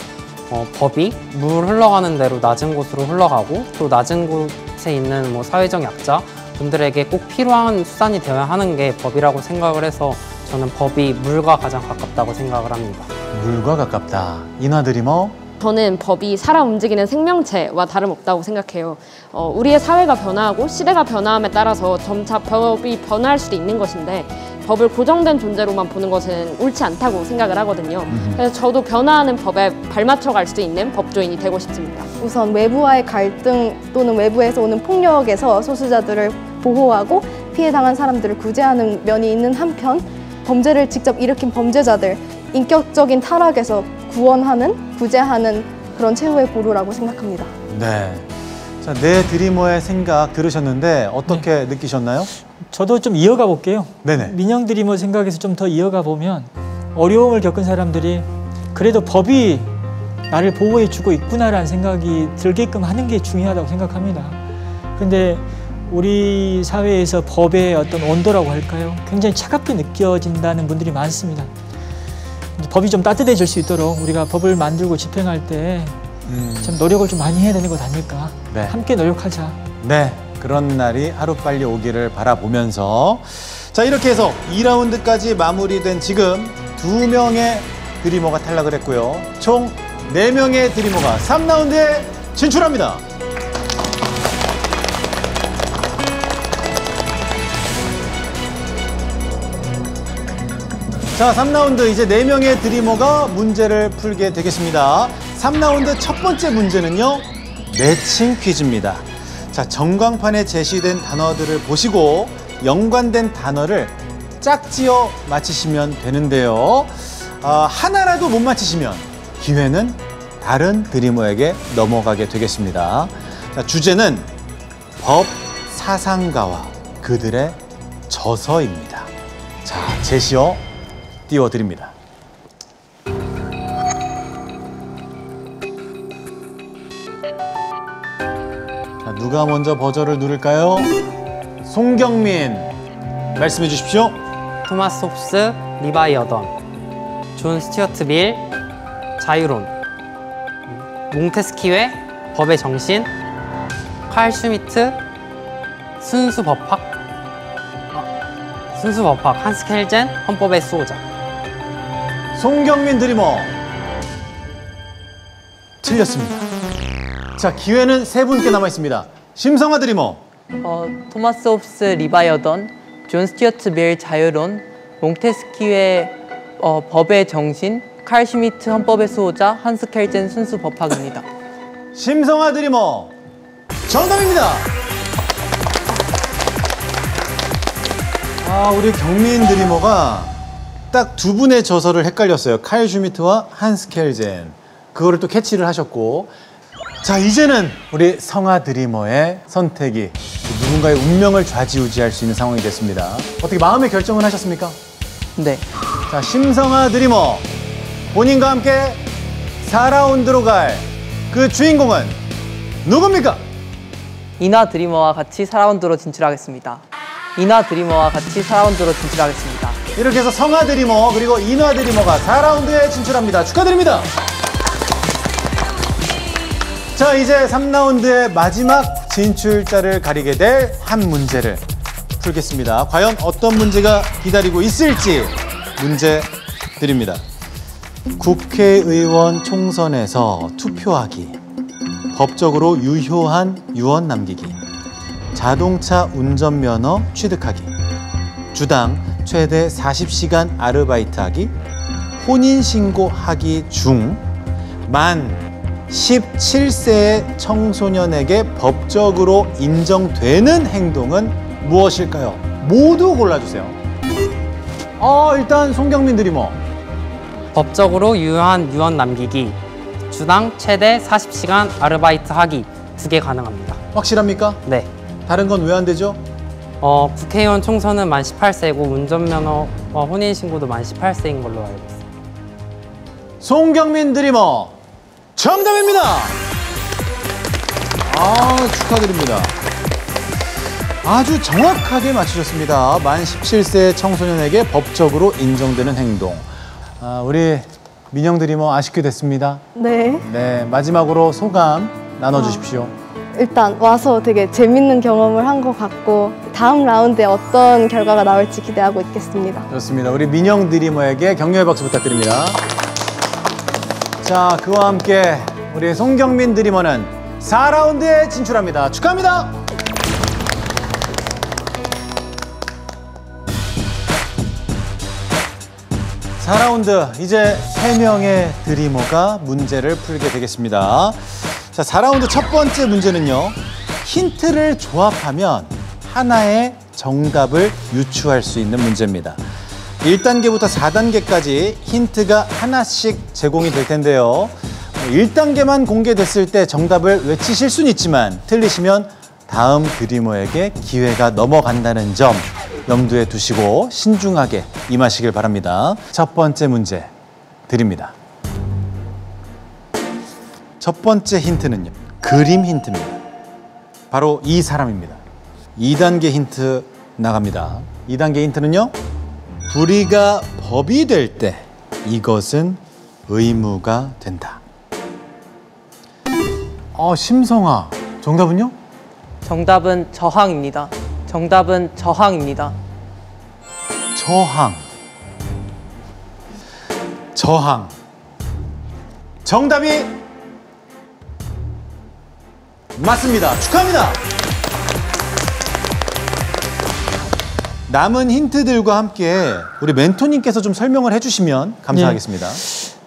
법이 물 흘러가는 대로 낮은 곳으로 흘러가고 또 낮은 곳에 있는 뭐 사회적 약자 분들에게 꼭 필요한 수단이 되어야 하는 게 법이라고 생각을 해서 저는 법이 물과 가장 가깝다고 생각을 합니다. 물과 가깝다. 인화 드리머. 저는 법이 사람 움직이는 생명체와 다름없다고 생각해요. 우리의 사회가 변화하고 시대가 변화함에 따라서 점차 법이 변화할 수도 있는 것인데 법을 고정된 존재로만 보는 것은 옳지 않다고 생각을 하거든요. 그래서 저도 변화하는 법에 발맞춰 갈 수 있는 법조인이 되고 싶습니다. 우선 외부와의 갈등 또는 외부에서 오는 폭력에서 소수자들을 보호하고 피해 당한 사람들을 구제하는 면이 있는 한편 범죄를 직접 일으킨 범죄자들 인격적인 타락에서 구원하는, 구제하는 그런 최후의 보루라고 생각합니다. 네. 자, 네 드리머의 생각 들으셨는데 어떻게 느끼셨나요? 저도 좀 이어가 볼게요. 네네. 민영 드리머 생각에서 좀 더 이어가 보면 어려움을 겪은 사람들이 그래도 법이 나를 보호해주고 있구나라는 생각이 들게끔 하는 게 중요하다고 생각합니다. 근데 우리 사회에서 법의 어떤 온도라고 할까요? 굉장히 차갑게 느껴진다는 분들이 많습니다. 법이 좀 따뜻해질 수 있도록 우리가 법을 만들고 집행할 때 좀 노력을 좀 많이 해야 되는 것 아닐까. 네. 함께 노력하자. 네, 그런 날이 하루빨리 오기를 바라보면서 자, 이렇게 해서 2라운드까지 마무리된 지금 2명의 드리머가 탈락을 했고요. 총 4명의 드리머가 3라운드에 진출합니다. 자, 3라운드 이제 4명의 드리머가 문제를 풀게 되겠습니다. 3라운드 첫 번째 문제는요, 매칭 퀴즈입니다. 자, 전광판에 제시된 단어들을 보시고 연관된 단어를 짝지어 맞히시면 되는데요. 하나라도 못 맞히시면 기회는 다른 드리머에게 넘어가게 되겠습니다. 자, 주제는 법 사상가와 그들의 저서입니다. 자, 제시어 띄워드립니다. 자, 누가 먼저 버저를 누를까요? 송경민, 말씀해 주십시오. 토마스 홉스, 리바이어던, 존 스튜어트 밀, 자유론, 몽테스키웨, 법의 정신, 칼 슈미트, 순수법학, 한스 켈젠, 헌법의 수호자. 송경민 드리머 틀렸습니다. 자, 기회는 3분께 남아 있습니다. 심성아 드리머. 토마스 홉스 리바이어던, 존 스튜어트 밀 자유론, 몽테스키우의 법의 정신, 칼 슈미트 헌법의 수호자, 한스 켈젠 순수 법학입니다. 심성아 드리머 정답입니다. 우리 경민 드리머가 딱 두 분의 저서를 헷갈렸어요. 칼 슈미트와 한스 켈젠. 그거를 또 캐치를 하셨고, 자 이제는 우리 성아 드리머의 선택이 누군가의 운명을 좌지우지할 수 있는 상황이 됐습니다. 어떻게 마음의 결정은 하셨습니까? 네. 자, 심성아 드리머, 본인과 함께 4라운드로 갈 그 주인공은 누굽니까? 이나 드리머와 같이 4라운드로 진출하겠습니다. 이나 드리머와 같이 4라운드로 진출하겠습니다. 이렇게 해서 성아 드리머 그리고 이나 드리머가 4라운드에 진출합니다. 축하드립니다. 자, 이제 3라운드의 마지막 진출자를 가리게 될 한 문제를 풀겠습니다. 과연 어떤 문제가 기다리고 있을지 문제 드립니다. 국회의원 총선에서 투표하기, 법적으로 유효한 유언 남기기, 자동차 운전면허 취득하기, 주당 최대 40시간 아르바이트하기, 혼인신고하기 중 만 17세의 청소년에게 법적으로 인정되는 행동은 무엇일까요? 모두 골라주세요. 일단 송경민 드리머. 법적으로 유효한 유언 남기기, 주당 최대 40시간 아르바이트 하기 2개 가능합니다. 확실합니까? 네. 다른 건 왜 안 되죠? 국회의원 총선은 만 18세고 운전면허와 혼인신고도 만 18세인 걸로 알고 있습니다. 송경민 드리머 정답입니다. 축하드립니다. 아주 정확하게 맞추셨습니다. 만 17세 청소년에게 법적으로 인정되는 행동. 우리 민영 드리머 아쉽게 됐습니다. 네. 네, 마지막으로 소감 나눠주십시오. 일단 와서 되게 재밌는 경험을 한 것 같고 다음 라운드에 어떤 결과가 나올지 기대하고 있겠습니다. 좋습니다. 우리 민영 드리머에게 격려의 박수 부탁드립니다. 자, 그와 함께 우리 송경민 드리머는 4라운드에 진출합니다. 축하합니다. 자, 4라운드 이제 3명의 드리머가 문제를 풀게 되겠습니다. 자, 4라운드 첫 번째 문제는요. 힌트를 조합하면 하나의 정답을 유추할 수 있는 문제입니다. 1단계부터 4단계까지 힌트가 하나씩 제공이 될 텐데요. 1단계만 공개됐을 때 정답을 외치실 수는 있지만 틀리시면 다음 드리머에게 기회가 넘어간다는 점 염두에 두시고 신중하게 임하시길 바랍니다. 첫 번째 문제 드립니다. 첫 번째 힌트는요. 그림 힌트입니다. 바로 이 사람입니다. 2단계 힌트 나갑니다. 2단계 힌트는요. 불의가 법이 될 때 이것은 의무가 된다. 심성아, 정답은요? 정답은 저항입니다. 정답은 저항입니다. 저항. 저항. 정답이 맞습니다. 축하합니다. 남은 힌트들과 함께 우리 멘토님께서 좀 설명을 해주시면 감사하겠습니다.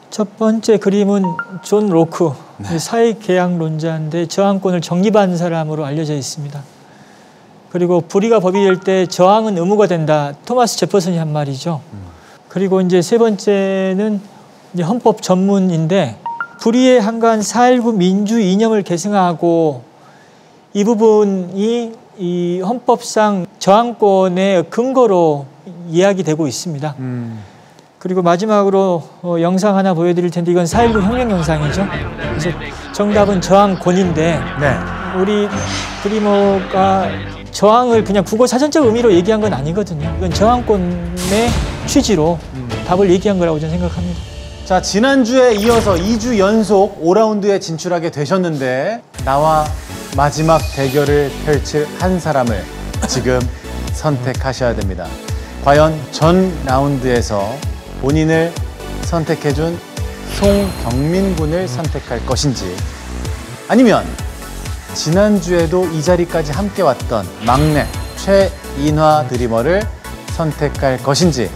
첫 번째 그림은 존 로크, 사회계약론자인데 저항권을 정립한 사람으로 알려져 있습니다. 그리고 불의가 법이 될 때 저항은 의무가 된다. 토마스 제퍼슨이 한 말이죠. 그리고 이제 세 번째는 이제 헌법 전문인데 불의에 한가한 4.19 민주 이념을 계승하고 이 부분이 이 헌법상 저항권의 근거로 이야기되고 있습니다. 그리고 마지막으로 영상 하나 보여드릴 텐데 이건 4.19 혁명 영상이죠. 그래서 정답은 저항권인데 우리 드리머가 저항을 그냥 국어 사전적 의미로 얘기한 건 아니거든요. 이건 저항권의 취지로 답을 얘기한 거라고 저는 생각합니다. 자, 지난주에 이어서 2주 연속 5라운드에 진출하게 되셨는데 나와 마지막 대결을 펼칠 한 사람을 지금 선택하셔야 됩니다. 과연 전 라운드에서 본인을 선택해준 송경민 군을 선택할 것인지 아니면 지난주에도 이 자리까지 함께 왔던 막내 인화 드리머를 선택할 것인지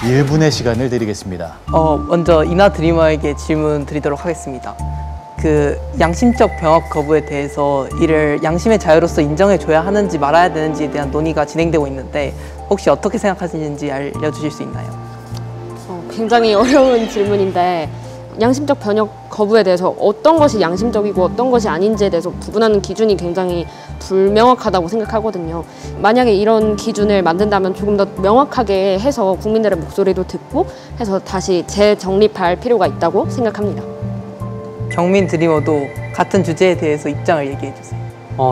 1분의 시간을 드리겠습니다. 먼저 인하 드리머에게 질문 드리도록 하겠습니다. 그 양심적 병역 거부에 대해서 이를 양심의 자유로서 인정해줘야 하는지 말아야 되는지에 대한 논의가 진행되고 있는데 혹시 어떻게 생각하시는지 알려주실 수 있나요? 굉장히 어려운 질문인데 양심적 병역 거부에 대해서 어떤 것이 양심적이고 어떤 것이 아닌지에 대해서 구분하는 기준이 굉장히 불명확하다고 생각하거든요. 만약에 이런 기준을 만든다면 조금 더 명확하게 해서 국민들의 목소리도 듣고 해서 다시 재정립할 필요가 있다고 생각합니다. 경민 드리머도 같은 주제에 대해서 입장을 얘기해 주세요.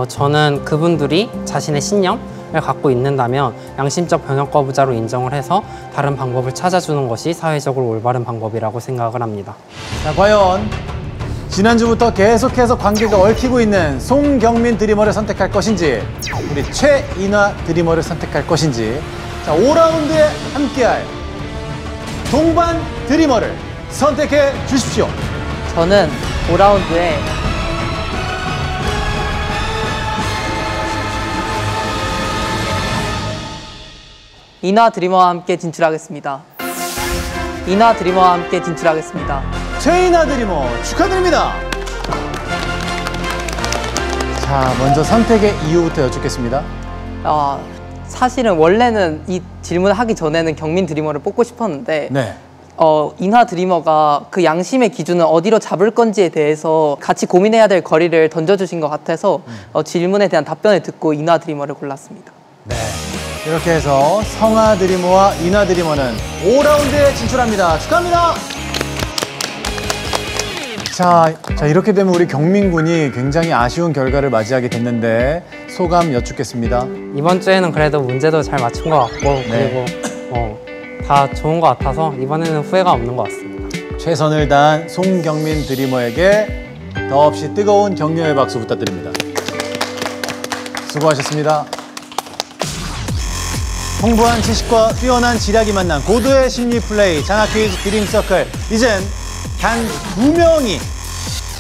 저는 그분들이 자신의 신념을 갖고 있는다면 양심적 병역 거부자로 인정을 해서 다른 방법을 찾아주는 것이 사회적으로 올바른 방법이라고 생각을 합니다. 자, 과연 지난주부터 계속해서 관계가 얽히고 있는 송경민 드리머를 선택할 것인지 우리 최인화 드리머를 선택할 것인지 자, 5라운드에 함께할 동반 드리머를 선택해 주십시오. 저는 5라운드에 인하 드리머와 함께 진출하겠습니다. 인하 드리머와 함께 진출하겠습니다. 최인화 드리머 축하드립니다. 자, 먼저 선택의 이유부터 여쭙겠습니다. 사실은 원래는 이 질문을 하기 전에는 경민 드리머를 뽑고 싶었는데 네. 인하 드리머가 그 양심의 기준을 어디로 잡을 건지에 대해서 같이 고민해야 될 거리를 던져주신 것 같아서 질문에 대한 답변을 듣고 인하 드리머를 골랐습니다. 네. 이렇게 해서 성하 드리머와 인하 드리머는 5라운드에 진출합니다. 축하합니다. 자, 이렇게 되면 우리 경민 군이 굉장히 아쉬운 결과를 맞이하게 됐는데 소감 여쭙겠습니다. 이번 주에는 그래도 문제도 잘 맞춘 것 같고 네. 그리고 다 좋은 것 같아서 이번에는 후회가 없는 것 같습니다. 최선을 다한 송경민 드리머에게 더없이 뜨거운 격려의 박수 부탁드립니다. 수고하셨습니다. 풍부한 지식과 뛰어난 지략이 만난 고도의 심리 플레이 장학 퀴즈 드림서클. 이젠 단 2명이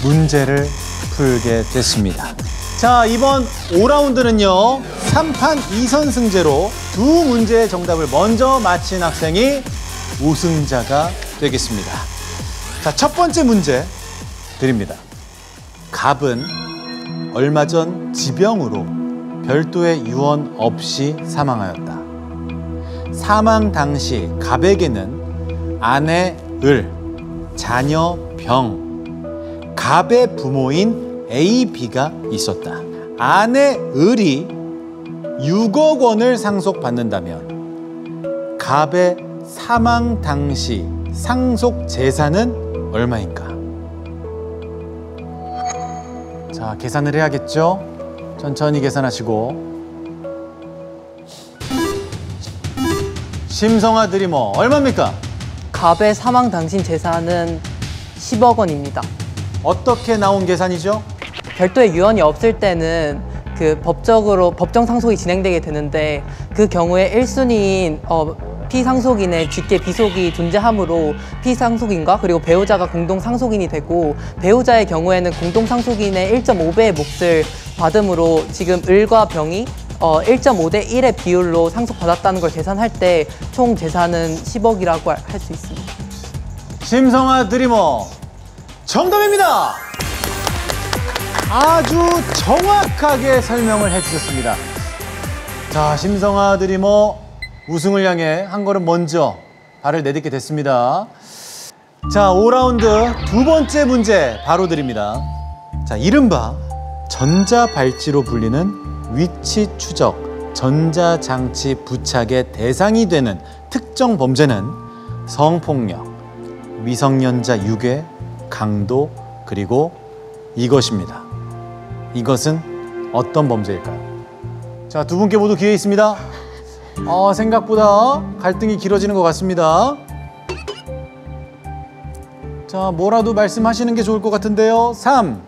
문제를 풀게 됐습니다. 자, 이번 5라운드는요 3판 2선승제로 두 문제의 정답을 먼저 맞힌 학생이 우승자가 되겠습니다. 자, 첫 번째 문제 드립니다. 갑은 얼마 전 지병으로 별도의 유언 없이 사망하였다. 사망 당시 갑에게는 아내 을, 자녀 병, 갑의 부모인 A, B가 있었다. 아내 을이 6억 원을 상속받는다면 갑의 사망 당시 상속 재산은 얼마인가? 자, 계산을 해야겠죠? 천천히 계산하시고. 심성하 드리머 얼마입니까? 갑의 사망 당시 재산은 10억 원입니다. 어떻게 나온 계산이죠? 별도의 유언이 없을 때는 그 법정 상속이 진행되게 되는데 그 경우에 1순위인 피상속인의 직계 비속이 존재하므로 피상속인과 그리고 배우자가 공동 상속인이 되고 배우자의 경우에는 공동 상속인의 1.5배의 몫을 받음으로 지금 을과 병이 1.5대 1의 비율로 상속받았다는 걸 계산할 때 총 재산은 10억이라고 할 수 있습니다. 심성하 드리머 정답입니다. 아주 정확하게 설명을 해주셨습니다. 자, 심성하 드리머 우승을 향해 한 걸음 먼저 발을 내딛게 됐습니다. 자, 5라운드 두 번째 문제 바로 드립니다. 자, 이른바 전자발찌로 불리는 위치 추적, 전자장치 부착의 대상이 되는 특정 범죄는 성폭력, 미성년자 유괴, 강도, 그리고 이것입니다. 이것은 어떤 범죄일까요? 자, 두 분께 모두 기회 있습니다. 생각보다 갈등이 길어지는 것 같습니다. 자, 뭐라도 말씀하시는 게 좋을 것 같은데요. 3,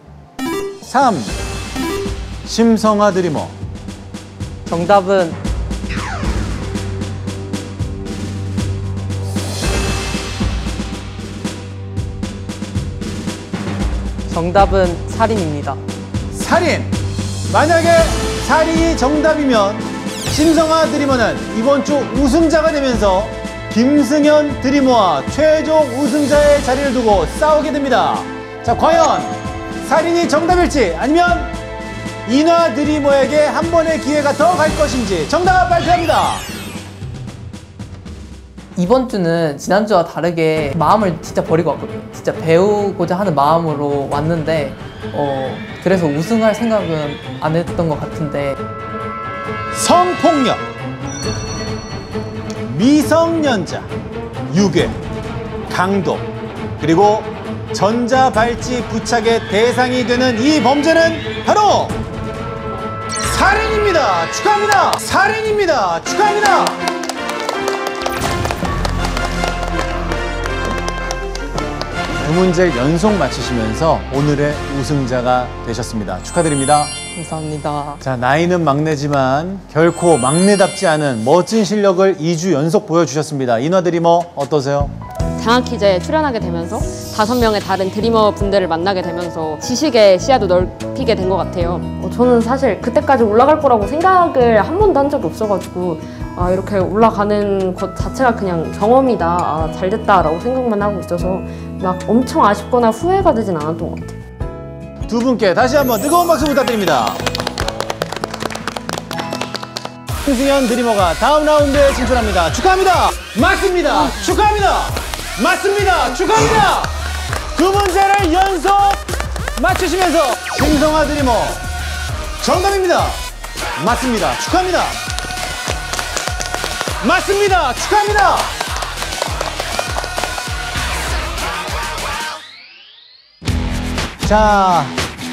심성하 드리머. 정답은 살인입니다. 살인! 만약에 살인이 정답이면 심성아 드리머는 이번 주 우승자가 되면서 김승현 드리머와 최종 우승자의 자리를 두고 싸우게 됩니다. 자, 과연 살인이 정답일지 아니면 인화 드리머에게 한 번의 기회가 더 갈 것인지 정답 발표합니다. 이번 주는 지난주와 다르게 마음을 진짜 버리고 왔거든요. 진짜 배우고자 하는 마음으로 왔는데 그래서 우승할 생각은 안 했던 것 같은데 성폭력, 미성년자, 유괴, 강도, 그리고 전자발찌 부착의 대상이 되는 이 범죄는 바로 살인입니다. 축하합니다. 살인입니다. 축하합니다. 두 문제를 연속 맞히시면서 오늘의 우승자가 되셨습니다. 축하드립니다. 감사합니다. 자, 나이는 막내지만 결코 막내답지 않은 멋진 실력을 2주 연속 보여주셨습니다. 인화 드리머 어떠세요? 장학퀴즈에 출연하게 되면서 5명의 다른 드리머 분들을 만나게 되면서 지식의 시야도 넓히게 된 것 같아요. 저는 사실 그때까지 올라갈 거라고 생각을 한 번도 한 적이 없어가지고 이렇게 올라가는 것 자체가 그냥 경험이다, 잘됐다라고 생각만 하고 있어서 막 엄청 아쉽거나 후회가 되진 않았던 것 같아요. 두 분께 다시 한번 뜨거운 박수 부탁드립니다. 김승현 드리머가 다음 라운드에 진출합니다. 축하합니다. 맞습니다. 축하합니다. 맞습니다. 축하합니다. 두 문제를 연속 맞추시면서 김성아 드리머 정답입니다. 맞습니다. 축하합니다. 맞습니다. 축하합니다. 자,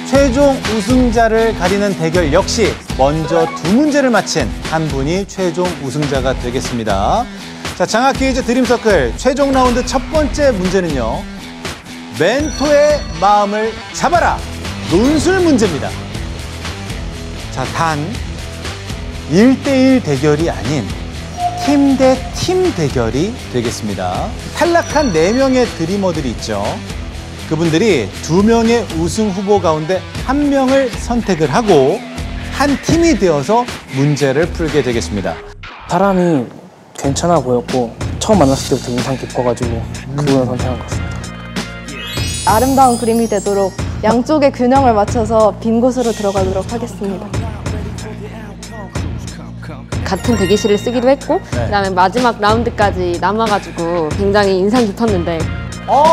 최종 우승자를 가리는 대결 역시 먼저 두 문제를 맞힌 한 분이 최종 우승자가 되겠습니다. 자, 장학퀴즈 드림서클 최종 라운드 첫 번째 문제는요. 멘토의 마음을 잡아라. 논술 문제입니다. 자, 단 1대1 대결이 아닌 팀 대 팀 대결이 되겠습니다. 탈락한 4명의 드리머들이 있죠. 그분들이 2명의 우승 후보 가운데 1명을 선택을 하고 한 팀이 되어서 문제를 풀게 되겠습니다. 사람이 괜찮아 보였고 처음 만났을 때부터 인상 깊어가지고 그분을 선택한 것 같습니다. 아름다운 그림이 되도록 양쪽의 균형을 맞춰서 빈 곳으로 들어가도록 하겠습니다. 같은 대기실을 쓰기도 했고 그다음에 마지막 라운드까지 남아가지고 굉장히 인상 깊었는데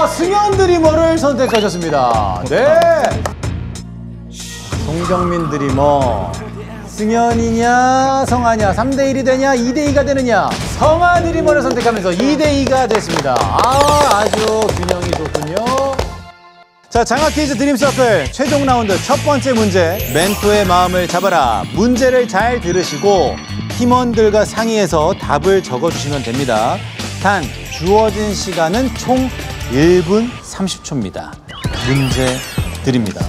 승현 드리머를 선택하셨습니다. 네. 송경민 드리머. 승현이냐, 성아냐, 3대1이 되냐, 2대2가 되느냐. 성아 드리머를 선택하면서 2대2가 됐습니다. 아주 균형이 좋군요. 자, 장학퀴즈 드림서클 최종 라운드 첫 번째 문제. 멘토의 마음을 잡아라. 문제를 잘 들으시고 팀원들과 상의해서 답을 적어주시면 됩니다. 단, 주어진 시간은 총 1분 30초입니다. 문제 드립니다.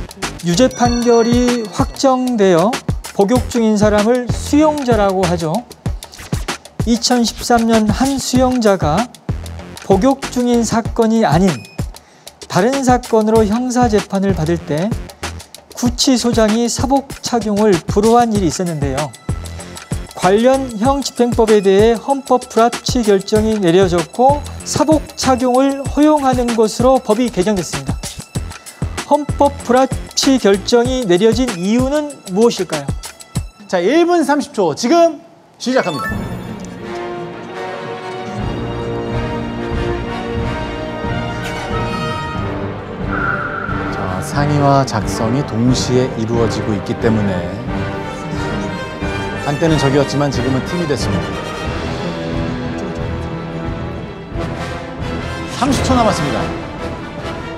유죄 판결이 확정되어 복역 중인 사람을 수용자라고 하죠. 2013년 한 수용자가 복역 중인 사건이 아닌 다른 사건으로 형사재판을 받을 때 구치소장이 사복 착용을 불허한 일이 있었는데요. 관련 형집행법에 대해 헌법 불합치 결정이 내려졌고 사복 착용을 허용하는 것으로 법이 개정됐습니다. 헌법 불합치 결정이 내려진 이유는 무엇일까요? 자, 1분 30초 지금 시작합니다. 자, 상의와 작성이 동시에 이루어지고 있기 때문에 한때는 적이었지만 지금은 팀이 됐습니다. 30초 남았습니다.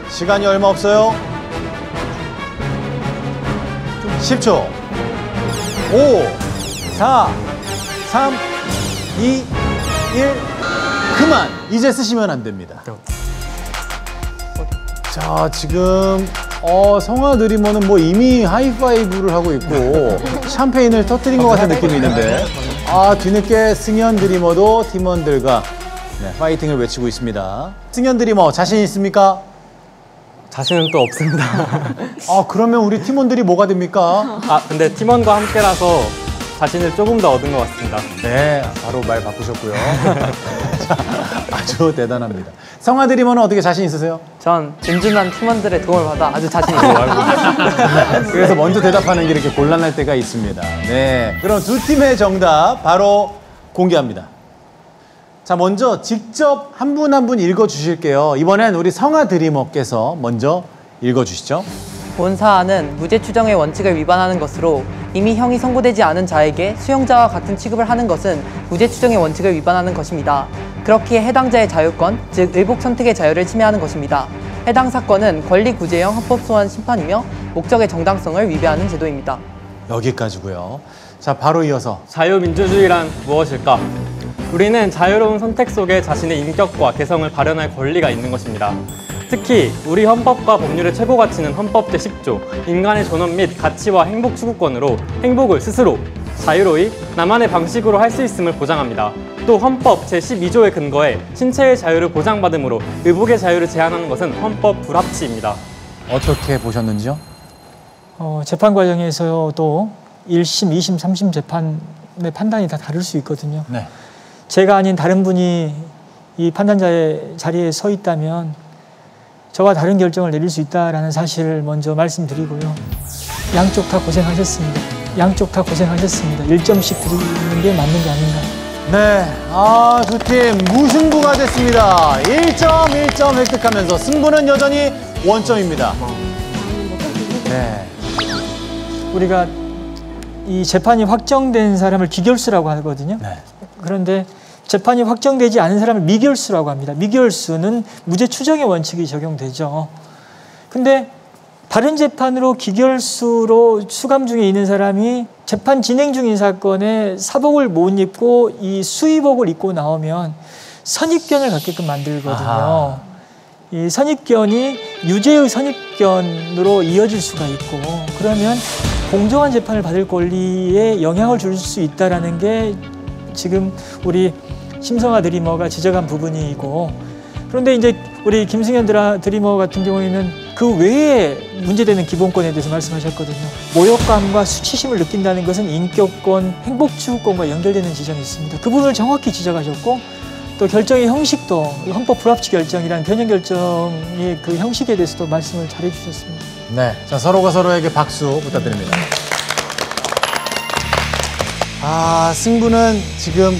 시간이 얼마 없어요. 10초. 5, 4, 3, 2, 1. 그만. 이제 쓰시면 안 됩니다. 자, 지금 성아 드리머는 뭐 이미 하이파이브를 하고 있고 샴페인을 터뜨린 것 같은 느낌이 있는데 뒤늦게 승현 드리머도 팀원들과 파이팅을 외치고 있습니다. 승현 드리머 자신 있습니까? 자신은 또 없습니다. 그러면 우리 팀원들이 뭐가 됩니까? 근데 팀원과 함께라서 자신을 조금 더 얻은 것 같습니다. 네, 바로 말 바꾸셨고요. 자, 아주 대단합니다. 성화 드리머는 어떻게 자신 있으세요? 전 든든한 팀원들의 도움을 받아 아주 자신 있어요. 그래서 먼저 대답하는 게 이렇게 곤란할 때가 있습니다. 네, 그럼 두 팀의 정답 바로 공개합니다. 자, 먼저 직접 한 분 한 분 읽어주실게요. 이번엔 우리 성화 드리머께서 먼저 읽어주시죠. 본 사안은 무죄 추정의 원칙을 위반하는 것으로 이미 형이 선고되지 않은 자에게 수용자와 같은 취급을 하는 것은 무죄 추정의 원칙을 위반하는 것입니다. 그렇기에 해당자의 자유권, 즉 의복 선택의 자유를 침해하는 것입니다. 해당 사건은 권리구제형 헌법소원 심판이며 목적의 정당성을 위배하는 제도입니다. 여기까지고요. 자, 바로 이어서 자유민주주의란 무엇일까? 우리는 자유로운 선택 속에 자신의 인격과 개성을 발현할 권리가 있는 것입니다. 특히 우리 헌법과 법률의 최고 가치는 헌법 제10조 인간의 존엄 및 가치와 행복 추구권으로 행복을 스스로 자유로이 나만의 방식으로 할 수 있음을 보장합니다. 또 헌법 제12조에 근거해 신체의 자유를 보장받으므로 의복의 자유를 제한하는 것은 헌법 불합치입니다. 어떻게 보셨는지요? 재판 과정에서도 1심, 2심, 3심 재판의 판단이 다 다를 수 있거든요. 네. 제가 아닌 다른 분이 이 판단자의 자리에 서 있다면 저와 다른 결정을 내릴 수 있다는 사실을 먼저 말씀드리고요. 양쪽 다 고생하셨습니다. 양쪽 다 고생하셨습니다. 1점씩 드리는 게 맞는 게 아닌가. 네, 두 팀 무승부가 됐습니다. 1점 획득하면서 승부는 여전히 원점입니다. 네. 우리가 이 재판이 확정된 사람을 기결수라고 하거든요. 네. 그런데 재판이 확정되지 않은 사람을 미결수라고 합니다. 미결수는 무죄 추정의 원칙이 적용되죠. 근데 다른 재판으로 기결수로 수감 중에 있는 사람이 재판 진행 중인 사건에 사복을 못 입고 이 수의복을 입고 나오면 선입견을 갖게끔 만들거든요. 아하. 이 선입견이 유죄의 선입견으로 이어질 수가 있고, 그러면 공정한 재판을 받을 권리에 영향을 줄 수 있다는 게 지금 우리 심성화 드리머가 지적한 부분이고, 그런데 이제 우리 김승현 드리머 같은 경우에는 그 외에 문제되는 기본권에 대해서 말씀하셨거든요. 모욕감과 수치심을 느낀다는 것은 인격권, 행복추구권과 연결되는 지점이 있습니다. 그 부분을 정확히 지적하셨고, 또 결정의 형식도 헌법 불합치 결정이라는 변형 결정의 그 형식에 대해서도 말씀을 잘해 주셨습니다. 네, 자, 서로가 서로에게 박수 부탁드립니다. 승부는 지금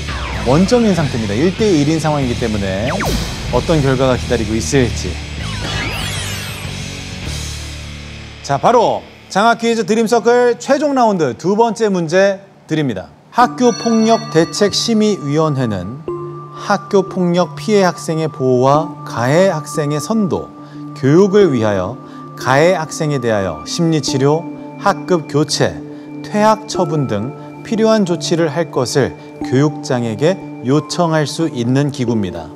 원점인 상태입니다. 1대1인 상황이기 때문에 어떤 결과가 기다리고 있을지. 자, 바로 장학 퀴즈 드림서클 최종 라운드 두 번째 문제 드립니다. 학교폭력대책심의위원회는 학교폭력 피해 학생의 보호와 가해 학생의 선도, 교육을 위하여 가해 학생에 대하여 심리치료, 학급 교체, 퇴학 처분 등 필요한 조치를 할 것을 교육장에게 요청할 수 있는 기구입니다.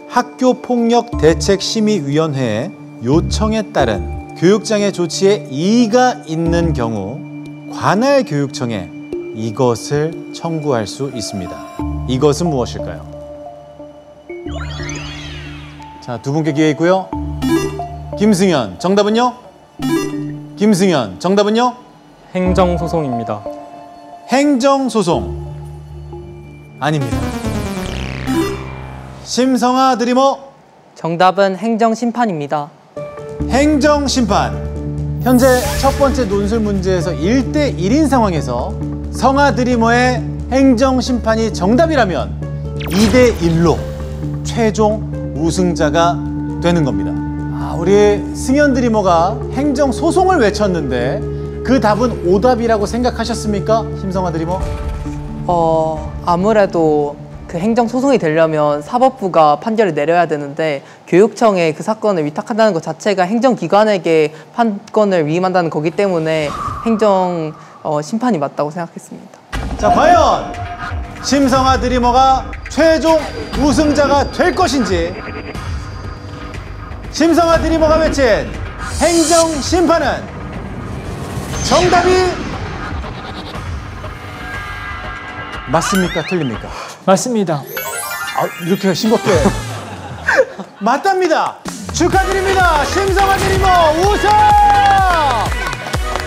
학교폭력대책심의위원회의 요청에 따른 교육장의 조치에 이의가 있는 경우 관할 교육청에 이것을 청구할 수 있습니다. 이것은 무엇일까요? 자, 두 분께 기회 있고요. 김승현, 정답은요? 김승현, 정답은요? 행정소송입니다. 행정소송. 아닙니다. 심성화 드리머. 정답은 행정심판입니다. 행정심판. 현재 첫 번째 논술 문제에서 1대1인 상황에서 성화 드리머의 행정심판이 정답이라면 2대1로 최종 우승자가 되는 겁니다. 우리 승현 드리머가 행정소송을 외쳤는데 그 답은 오답이라고 생각하셨습니까? 심성화 드리머? 아무래도 그 행정소송이 되려면 사법부가 판결을 내려야 되는데 교육청에 그 사건을 위탁한다는 것 자체가 행정기관에게 판권을 위임한다는 거기 때문에 심판이 맞다고 생각했습니다. 자, 과연 심성화 드리머가 최종 우승자가 될 것인지, 심성화 드리머가 외친 행정심판은 정답이 맞습니까? 틀립니까? 맞습니다. 이렇게 싱겁게 맞답니다. 축하드립니다. 심성화 드리머 우승!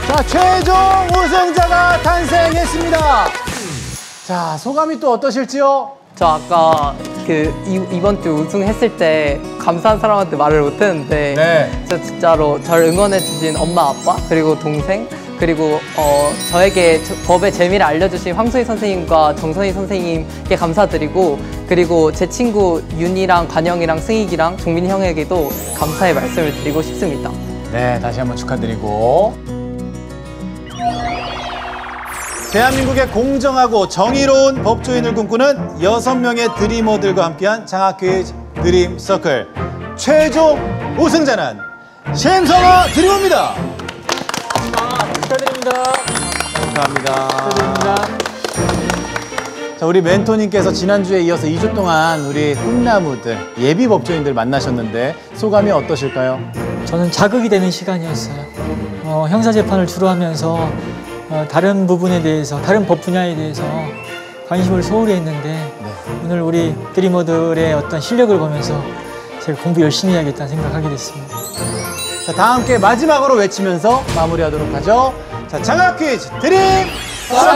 자, 최종 우승자가 탄생했습니다. 자, 소감이 또 어떠실지요? 저 아까 이번 주 우승했을 때 감사한 사람한테 말을 못했는데 네. 저 진짜로 저를 응원해주신 엄마, 아빠, 그리고 동생, 그리고 저에게 법의 재미를 알려주신 황소희 선생님과 정선희 선생님께 감사드리고, 그리고 제 친구 윤이랑 관영이랑 승익이랑 종민이 형에게도 감사의 말씀을 드리고 싶습니다. 네, 다시 한번 축하드리고. 대한민국의 공정하고 정의로운 법조인을 꿈꾸는 6명의 드리머들과 함께한 장학퀴즈 드림 서클 최종 우승자는 신성아 드리머입니다. 축하드립니다. 축하합니다. 축하드립니다. 자, 우리 멘토님께서 지난주에 이어서 2주 동안 우리 훈나무들, 예비 법조인들 만나셨는데 소감이 어떠실까요? 저는 자극이 되는 시간이었어요. 형사재판을 주로 하면서 다른 부분에 대해서, 다른 법 분야에 대해서 관심을 소홀히 했는데 오늘 우리 드리머들의 어떤 실력을 보면서 제가 공부 열심히 해야겠다는 생각하게 됐습니다. 자, 다 함께 마지막으로 외치면서 마무리하도록 하죠. 자, 장학 퀴즈 드림 서클!